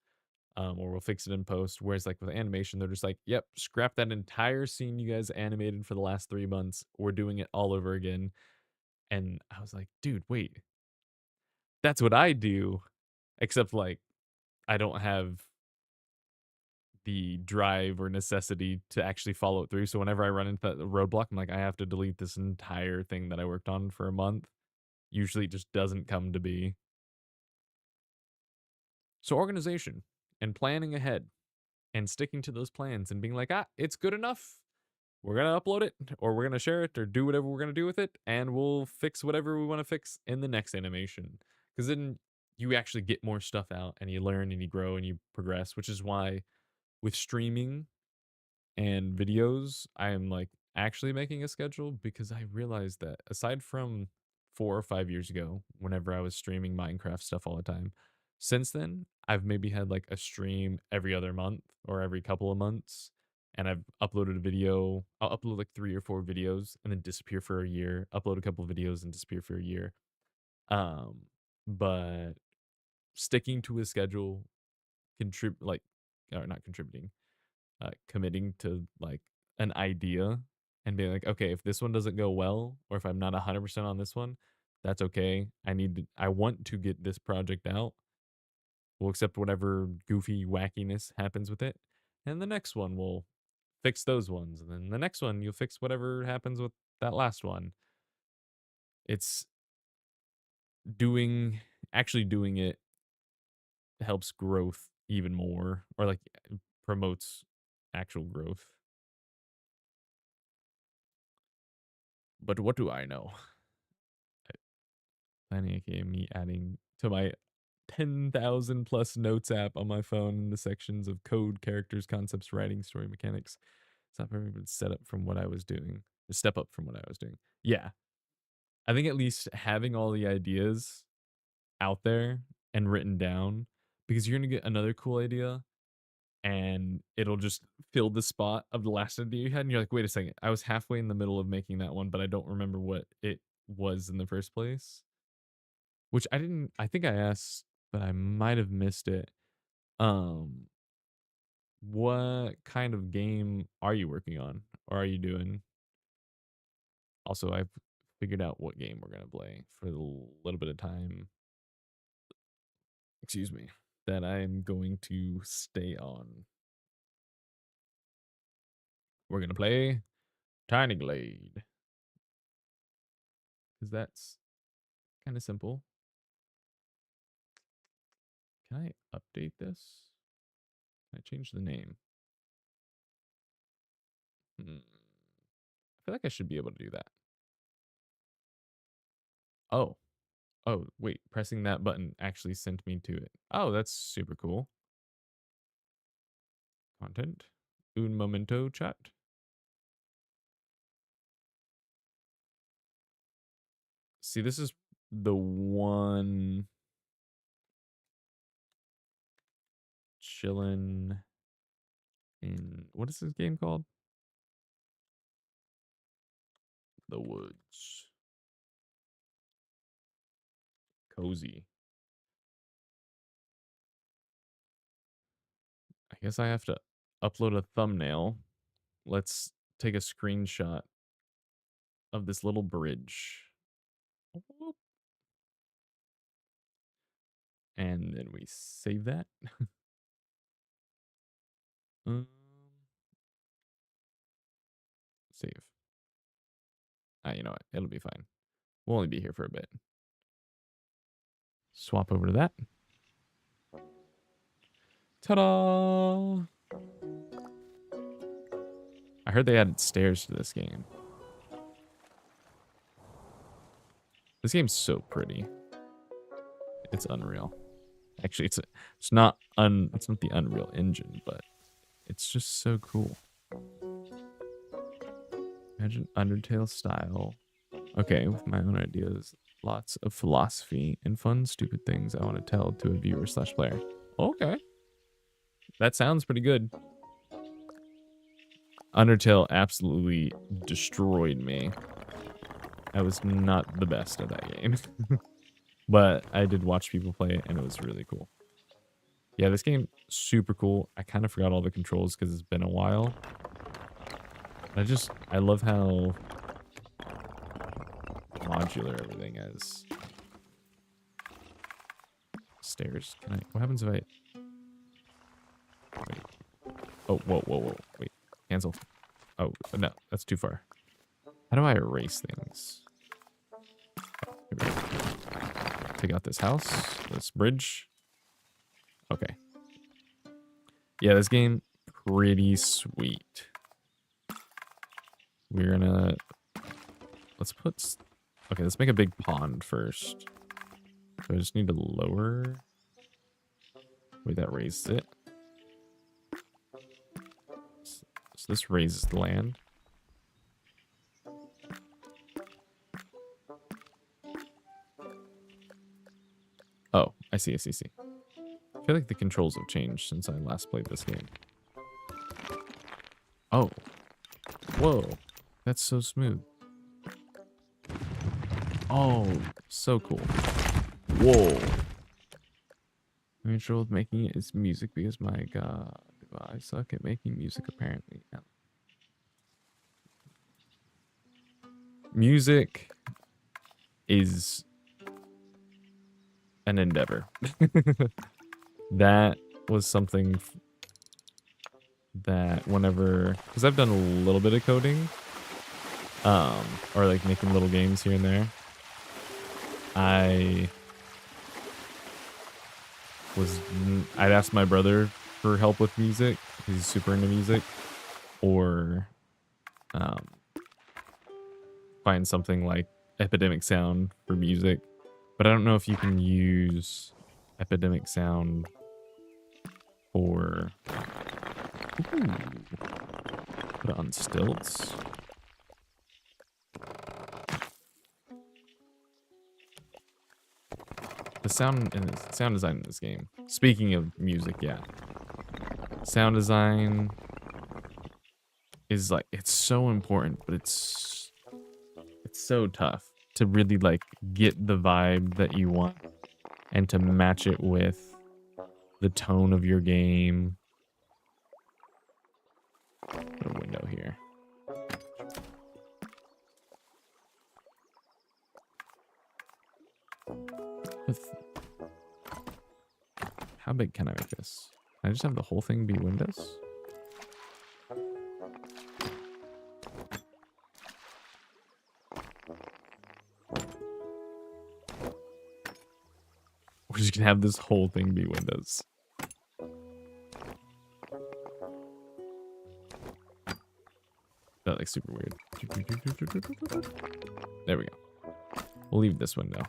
or we'll fix it in post." Whereas, like, with animation, they're just like, "Yep, scrap that entire scene you guys animated for the last 3 months. We're doing it all over again." And I was like, "Dude, wait, that's what I do." Except, like, I don't have the drive or necessity to actually follow it through. So whenever I run into that roadblock, I'm like, I have to delete this entire thing that I worked on for a month. Usually it just doesn't come to be. So organization and planning ahead and sticking to those plans and being like, it's good enough. We're going to upload it or we're going to share it or do whatever we're going to do with it. And we'll fix whatever we want to fix in the next animation. Because then you actually get more stuff out and you learn and you grow and you progress, which is why with streaming and videos, I am like actually making a schedule because I realized that aside from 4 or 5 years ago, whenever I was streaming Minecraft stuff all the time, since then, I've maybe had like a stream every other month or every couple of months. And I've uploaded a video. I'll upload like 3 or 4 videos and then disappear for a year, upload a couple of videos and disappear for a year. Um, but sticking to a schedule, contribute like, or not contributing, committing to like an idea and being like, okay, if this one doesn't go well, or if I'm not 100% on this one, that's okay. I want to get this project out. We'll accept whatever goofy wackiness happens with it. And the next one will fix those ones. And then the next one, you'll fix whatever happens with that last one. It's doing, actually doing it helps growth even more or like promotes actual growth. But what do I know? Planning, aka me adding to my 10,000 plus notes app on my phone in the sections of code, characters, concepts, writing, story mechanics. It's not very good set up from what I was doing. A step up from what I was doing. Yeah. I think at least having all the ideas out there and written down, because you're going to get another cool idea and it'll just fill the spot of the last idea you had. And you're like, wait a second, I was halfway in the middle of making that one, but I don't remember what it was in the first place. Which I think I asked, but I might have missed it. Um, what kind of game are you working on or are you doing? Also, I've figured out what game we're going to play for the little bit of time, excuse me, that I'm going to stay on. We're going to play Tiny Glade. Because that's kind of simple. Can I update this? Can I change the name? I feel like I should be able to do that. Oh, wait, pressing that button actually sent me to it. Oh, that's super cool. Content. Un momento chat. See, this is the one chilling in, what is this game called? The Woods. Cozy. I guess I have to upload a thumbnail. Let's take a screenshot of this little bridge. And then we save that. Save. You know what? It'll be fine. We'll only be here for a bit. Swap over to that. Ta-da! I heard they added stairs to this game. This game's so pretty. It's unreal. Actually, it's not the Unreal Engine, but it's just so cool. Imagine Undertale style. Okay, with my own ideas, lots of philosophy and fun, stupid things I want to tell to a viewer/player. Okay. That sounds pretty good. Undertale absolutely destroyed me. I was not the best at that game. But I did watch people play it, and it was really cool. Yeah, this game, super cool. I kind of forgot all the controls because it's been a while. I love how modular everything is. Stairs. What happens if I... Wait. Oh, whoa. Wait, cancel. Oh, no, that's too far. How do I erase things? Here we go. Take out this house, this bridge. Okay. Yeah, this game, pretty sweet. We're gonna... Okay, let's make a big pond first. So I just need to lower... Wait, that raised it. So this raises the land. Oh, I see. I feel like the controls have changed since I last played this game. Oh. Whoa. That's so smooth. Oh, so cool. Whoa. My trouble with making it is music because my god, I suck at making music apparently. Music is an endeavor. That was something that whenever, because I've done a little bit of coding, or like making little games here and there, I'd ask my brother for help with music. He's super into music, or find something like Epidemic Sound for music, but I don't know if you can use Epidemic Sound for... Ooh, put it on stilts. The sound design in this game. Speaking of music, yeah. Sound design is like, it's so important, but it's so tough to really like get the vibe that you want and to match it with the tone of your game. Put a window here. How big can I make this? Can I just have the whole thing be windows? We're just gonna have this whole thing be windows. That like super weird. There we go. We'll leave this window.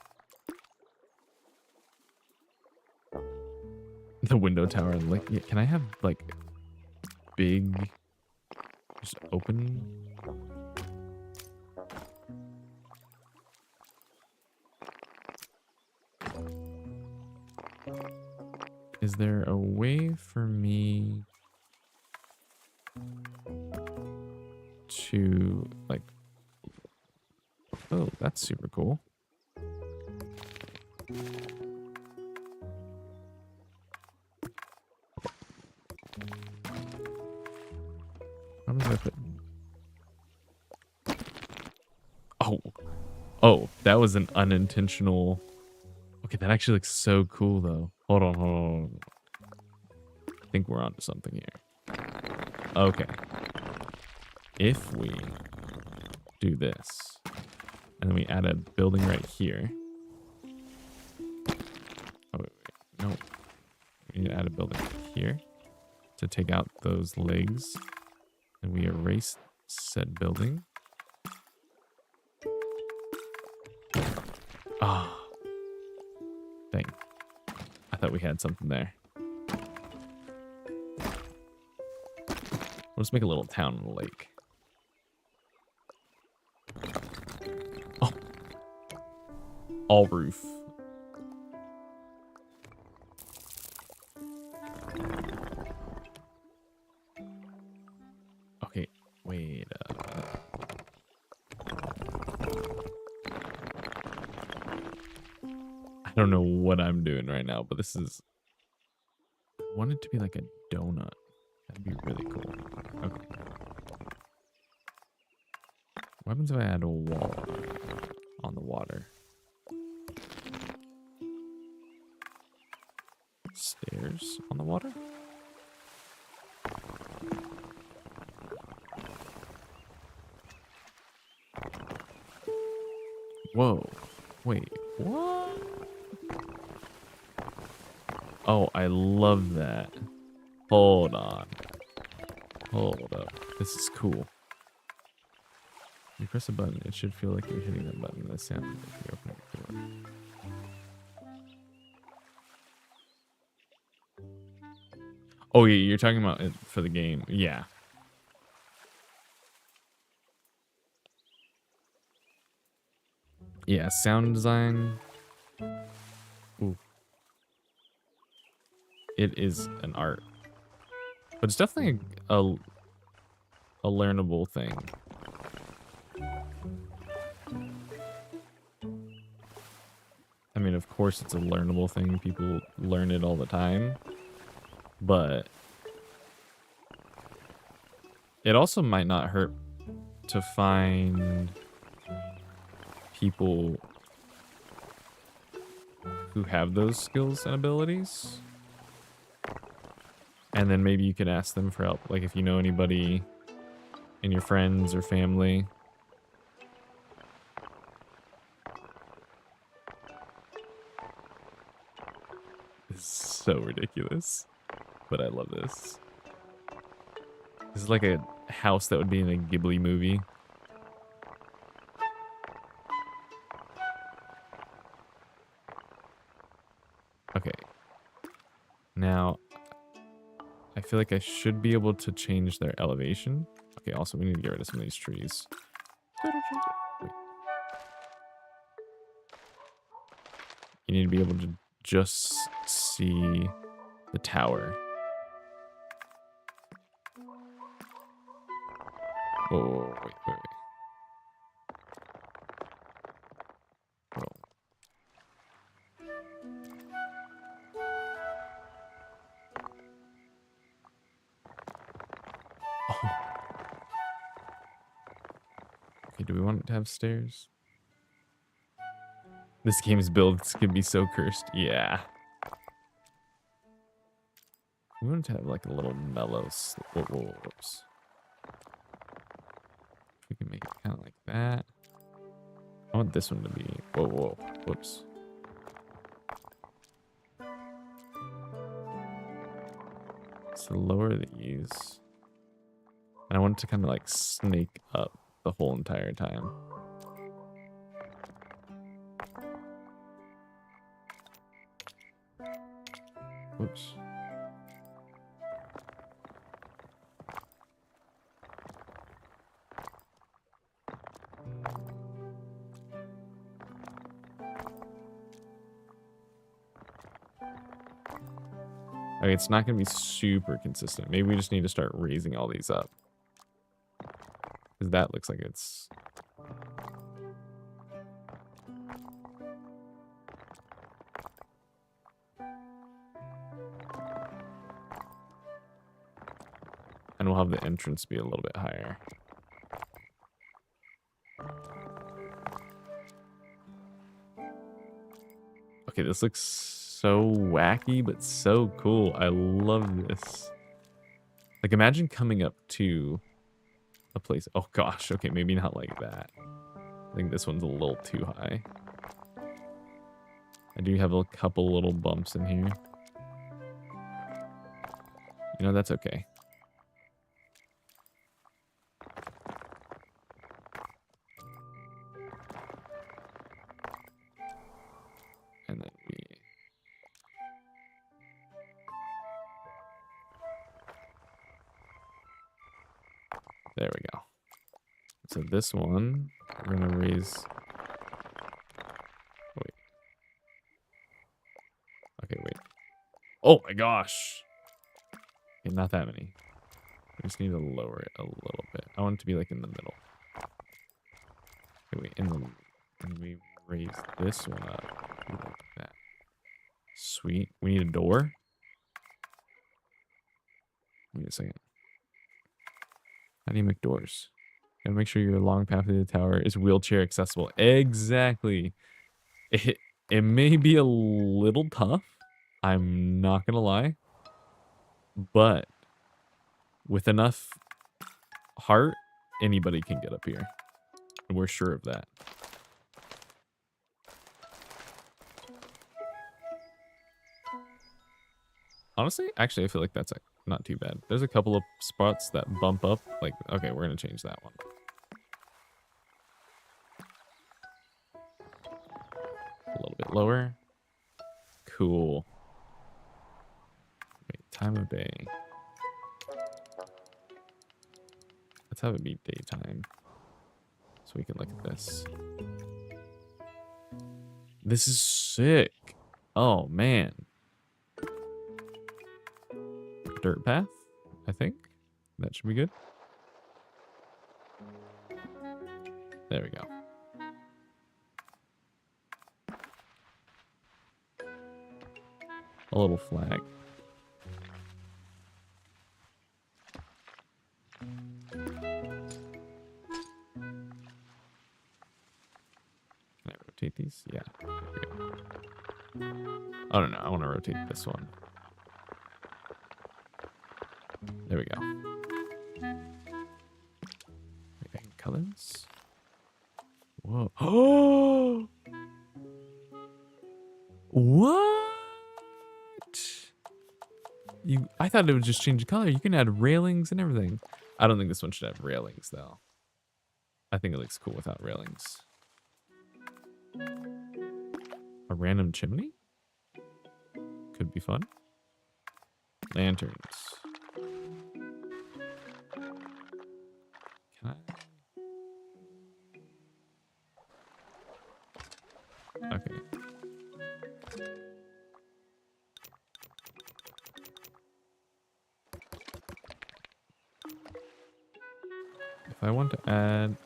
The window tower, like, yeah, can I have like big, just open? Is there a way for me to like, oh, that's super cool. How does I put? Oh, that was an unintentional. Okay, that actually looks so cool though. Hold on. I think we're onto something here. Okay. If we do this, and then we add a building right here. Oh, wait. No. We need to add a building right here to take out those legs. And we erase said building. Ah. Dang. I thought we had something there. We'll just make a little town on the lake. Oh. All roof. Okay, wait a minute. I don't know what I'm doing right now, but this is... I want it to be like a donut. That'd be really cool. Okay. What happens if I add a wall on the water? Stairs on the water? Whoa. Wait, what? Oh, I love that. Hold on. Hold up. This is cool. You press a button, it should feel like you're hitting that button. The sound if you open it before. Oh, yeah, you're talking about it for the game. Yeah. Yeah, sound design. Ooh. It is an art. But it's definitely a learnable thing. I mean, of course it's a learnable thing. People learn it all the time. But it also might not hurt to find people who have those skills and abilities. And then maybe you could ask them for help. Like if you know anybody in your friends or family. This is so ridiculous. But I love this. This is like a house that would be in a Ghibli movie. Okay. Now, I feel like I should be able to change their elevation. Okay, also, we need to get rid of some of these trees. Wait. You need to be able to just see the tower. Oh, wait. Whoa. Oh. Okay, do we want it to have stairs? This game's builds can be so cursed. Yeah. We want it to have like a little mellow. Whoops. We can make it kind of like that. I want this one to be. Whoa. Whoops. So lower these. And I want it to kind of like snake up the whole entire time. Whoops. Okay, it's not going to be super consistent. Maybe we just need to start raising all these up. Because that looks like it's... And we'll have the entrance be a little bit higher. Okay, this looks so wacky, but so cool. I love this. Like, imagine coming up to a place. Oh, gosh. Okay, maybe not like that. I think this one's a little too high. I do have a couple little bumps in here. You know, that's okay. And then we... There we go. So this one, we're going to raise... Wait. Okay, wait. Oh my gosh. Okay, not that many. We just need to lower it a little bit. I want it to be like in the middle. Okay, wait, and we raise this one up like that. Sweet. We need a door. Wait a second. How do you make doors? Gotta make sure your long path to the tower is wheelchair accessible. Exactly. It may be a little tough. I'm not gonna lie. But with enough heart, anybody can get up here. And we're sure of that. Honestly, actually, I feel like that's not too bad. There's a couple of spots that bump up. Like, okay, we're going to change that one. A little bit lower. Cool. Wait, time of day. Let's have it be daytime. So we can look at this. This is sick. Oh, man. Dirt path, I think. That should be good. There we go. A little flag. Can I rotate these? Yeah. Oh, no, I want to rotate this one. There we go. Wait, colors? Whoa. Oh! What? I thought it would just change the color. You can add railings and everything. I don't think this one should have railings, though. I think it looks cool without railings. A random chimney? could be fun. Lanterns. Can I? Okay. If I want to add,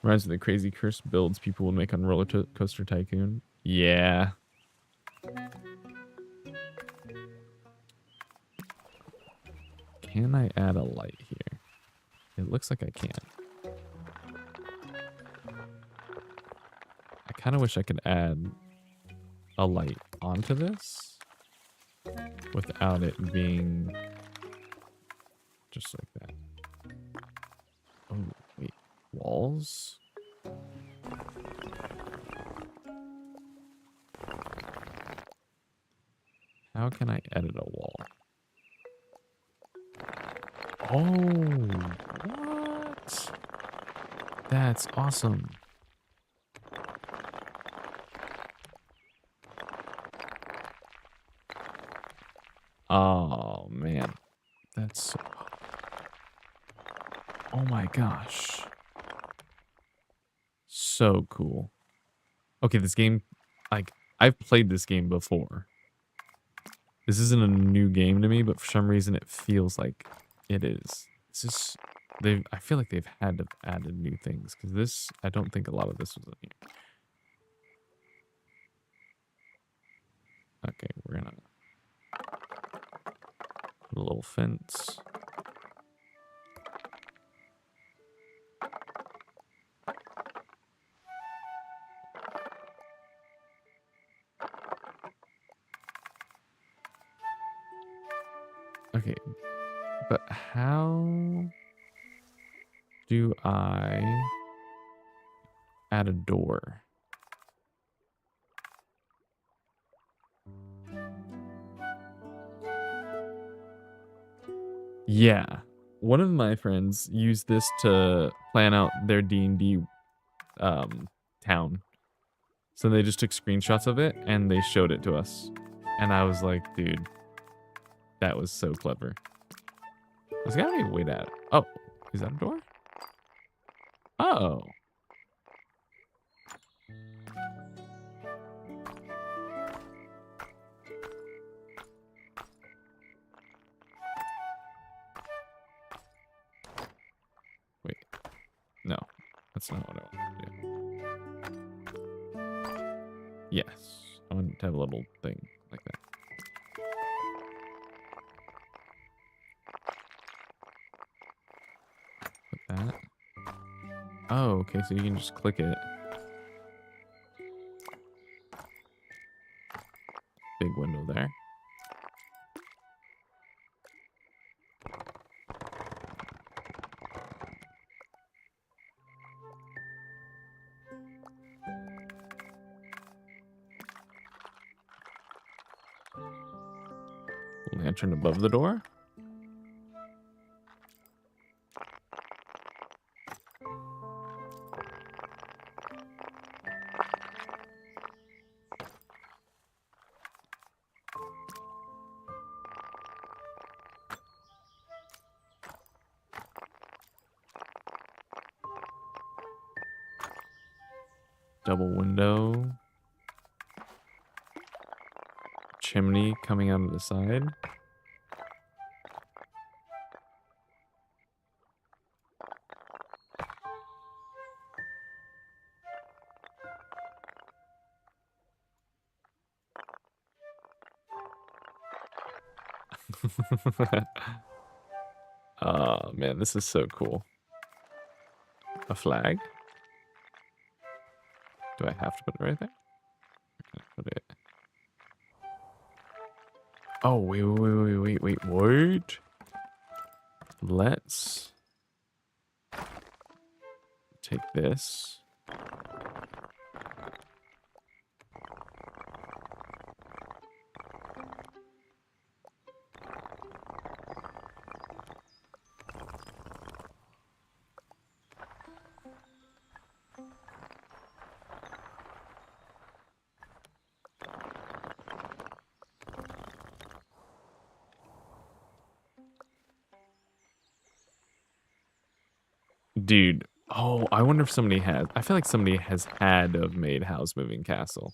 reminds me of the crazy curse builds people will make on Roller Coaster Tycoon. Yeah. Can I add a light here? It looks like I can. I kind of wish I could add a light onto this without it being just like that. Oh, wait. Walls? How can I edit a wall? Oh, what? That's awesome. Oh, man. That's so... Oh my gosh. So cool. Okay, this game, like, I've played this game before. This isn't a new game to me, but for some reason it feels like it is. This is, I feel like they've had to have added new things, because this, I don't think a lot of this was in here. Okay, we're gonna put a little fence. Okay, but how do I add a door? Yeah. One of my friends used this to plan out their D&D town. So they just took screenshots of it and they showed it to us. And I was like, dude, that was so clever. There's gotta be a way to add it. Oh, is that a door? Oh. Wait. No, that's not what I want to do. Yes. I want to have a little thing like that. Put that. Oh, okay, so you can just click it. Big window there. Lantern above the door. Double window. Chimney coming out of the side. Oh, man, this is so cool. A flag? Do I have to put it right there? Or can I put it? Oh, wait. Let's take this. Dude. Oh, I wonder if somebody has. I feel like somebody has had to have made House Moving Castle.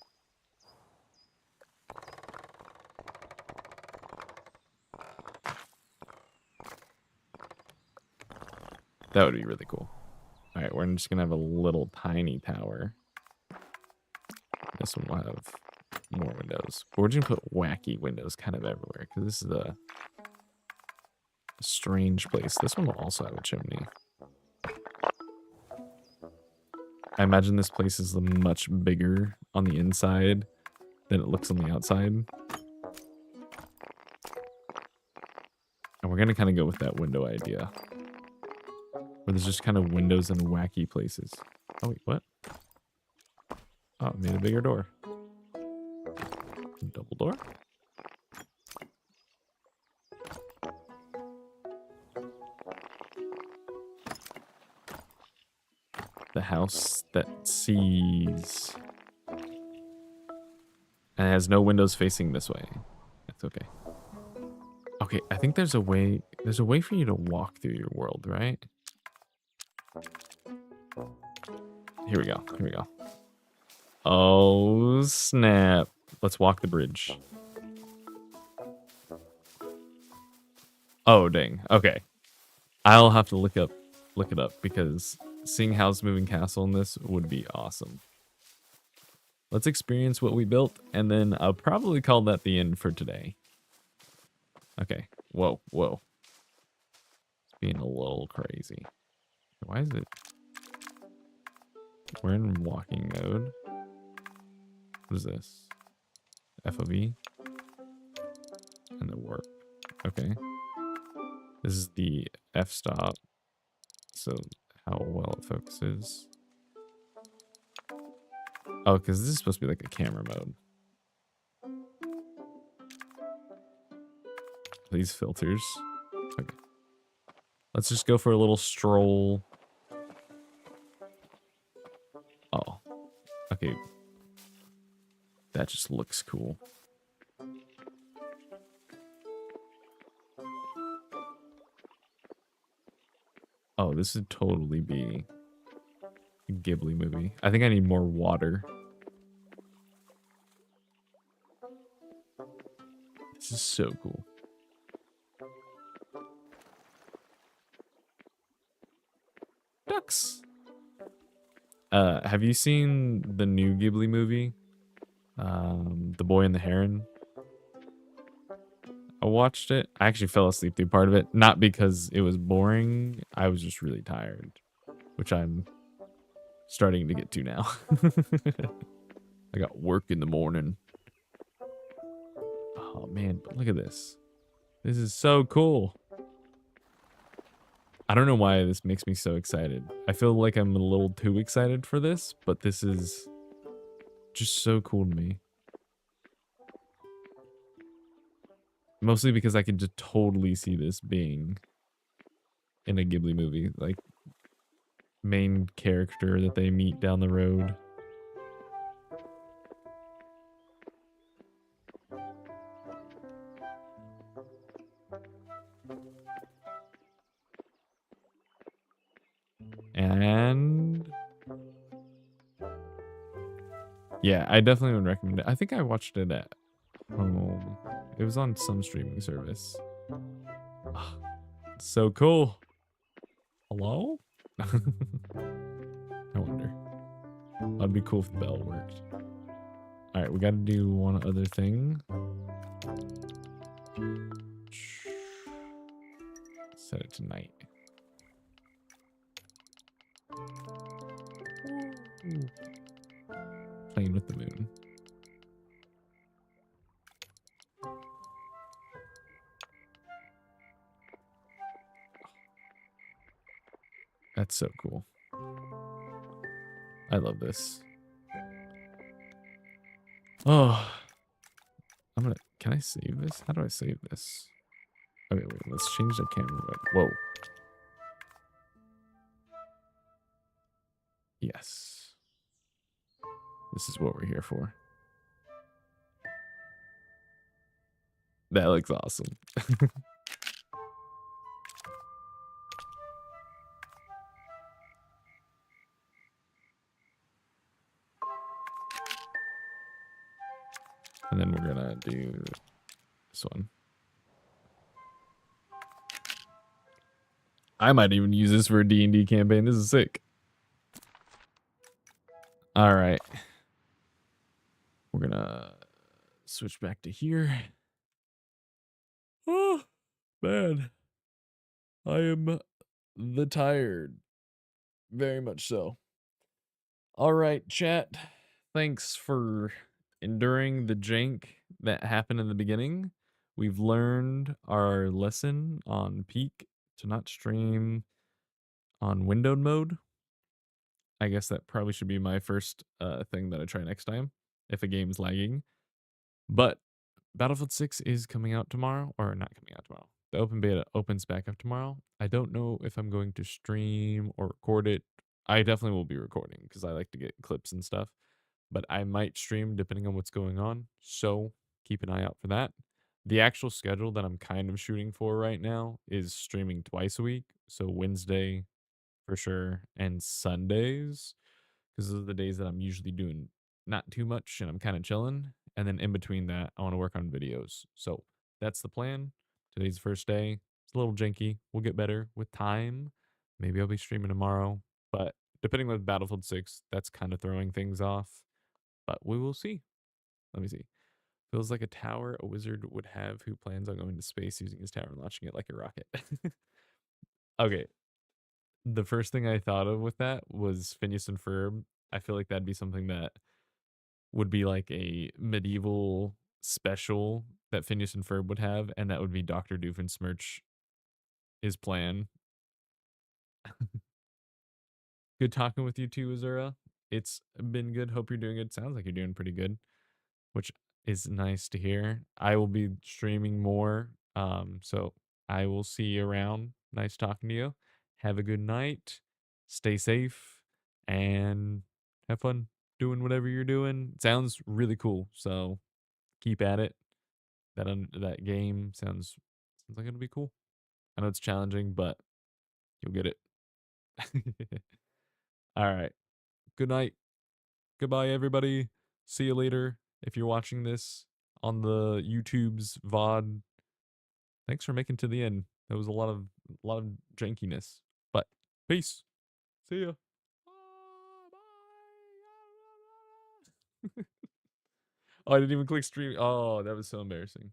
That would be really cool. All right, we're just gonna have a little tiny tower. This one will have more windows. But we're just gonna put wacky windows kind of everywhere because this is a strange place. This one will also have a chimney. I imagine this place is much bigger on the inside than it looks on the outside. And we're gonna kind of go with that window idea. Where there's just kind of windows in wacky places. Oh, wait, what? Oh, it made a bigger door. Double door? The house that sees. And it has no windows facing this way. That's okay. Okay, I think there's a way for you to walk through your world, right? Here we go. Here we go. Oh, snap. Let's walk the bridge. Oh, dang. Okay. I'll have to look it up because seeing House Moving Castle in this would be awesome. Let's experience what we built, and then I'll probably call that the end for today. Okay. Whoa, whoa. It's being a little crazy. Why is it? We're in walking mode. What is this? FOV? And the warp. Okay. This is the f-stop. So how well it focuses. Oh, because this is supposed to be like a camera mode. These filters. Okay. Let's just go for a little stroll. Oh. Okay. That just looks cool. Oh, this would totally be a Ghibli movie. I think I need more water. This is so cool. Ducks. Have you seen the new Ghibli movie? The Boy and the Heron? I watched it. I actually fell asleep through part of it. Not because it was boring. I was just really tired. Which I'm starting to get to now. I got work in the morning. Oh, man. But look at this. This is so cool. I don't know why this makes me so excited. I feel like I'm a little too excited for this. But this is just so cool to me. Mostly because I can just totally see this being in a Ghibli movie. Like, main character that they meet down the road. And yeah, I definitely would recommend it. I think I watched it at home. It was on some streaming service. Oh, it's so cool. Hello? I wonder. That'd be cool if the bell worked. All right, we got to do one other thing. Set it to night. Ooh. Playing with the moon. That's so cool. I love this. Oh, can I save this? How do I save this? Okay, wait, let's change the camera mode. Whoa. Yes. This is what we're here for. That looks awesome. And then we're gonna do this one. I might even use this for a D&D campaign. This is sick. All right. We're gonna switch back to here. Oh, man. I am the tired. Very much so. All right, chat. Thanks for enduring the jank that happened in the beginning. We've learned our lesson on peak to not stream on windowed mode. I guess that probably should be my first thing that I try next time if a game's lagging. But Battlefield 6 is coming out tomorrow, or not coming out tomorrow. The open beta opens back up tomorrow. I don't know if I'm going to stream or record it. I definitely will be recording because I like to get clips and stuff. But I might stream depending on what's going on. So keep an eye out for that. The actual schedule that I'm kind of shooting for right now is streaming twice a week. So Wednesday for sure and Sundays because those are the days that I'm usually doing not too much and I'm kind of chilling. And then in between that, I want to work on videos. So that's the plan. Today's the first day. It's a little janky. We'll get better with time. Maybe I'll be streaming tomorrow. But depending with Battlefield 6, that's kind of throwing things off. But we will see. Let me see. Feels like a tower a wizard would have who plans on going to space using his tower and launching it like a rocket. Okay. The first thing I thought of with that was Phineas and Ferb. I feel like that'd be something that would be like a medieval special that Phineas and Ferb would have, and that would be Dr. Doofenshmirtz, his plan. Good talking with you too, Azura. It's been good. Hope you're doing good. Sounds like you're doing pretty good, which is nice to hear. I will be streaming more, so I will see you around. Nice talking to you. Have a good night. Stay safe and have fun doing whatever you're doing. It sounds really cool, so keep at it. That game sounds like it'll be cool. I know it's challenging, but you'll get it. All right. Good night. Goodbye, everybody. See you later. If you're watching this on the YouTube's VOD, thanks for making to the end. That was a lot of jankiness. But peace. See ya. Oh, I didn't even click stream. Oh, that was so embarrassing.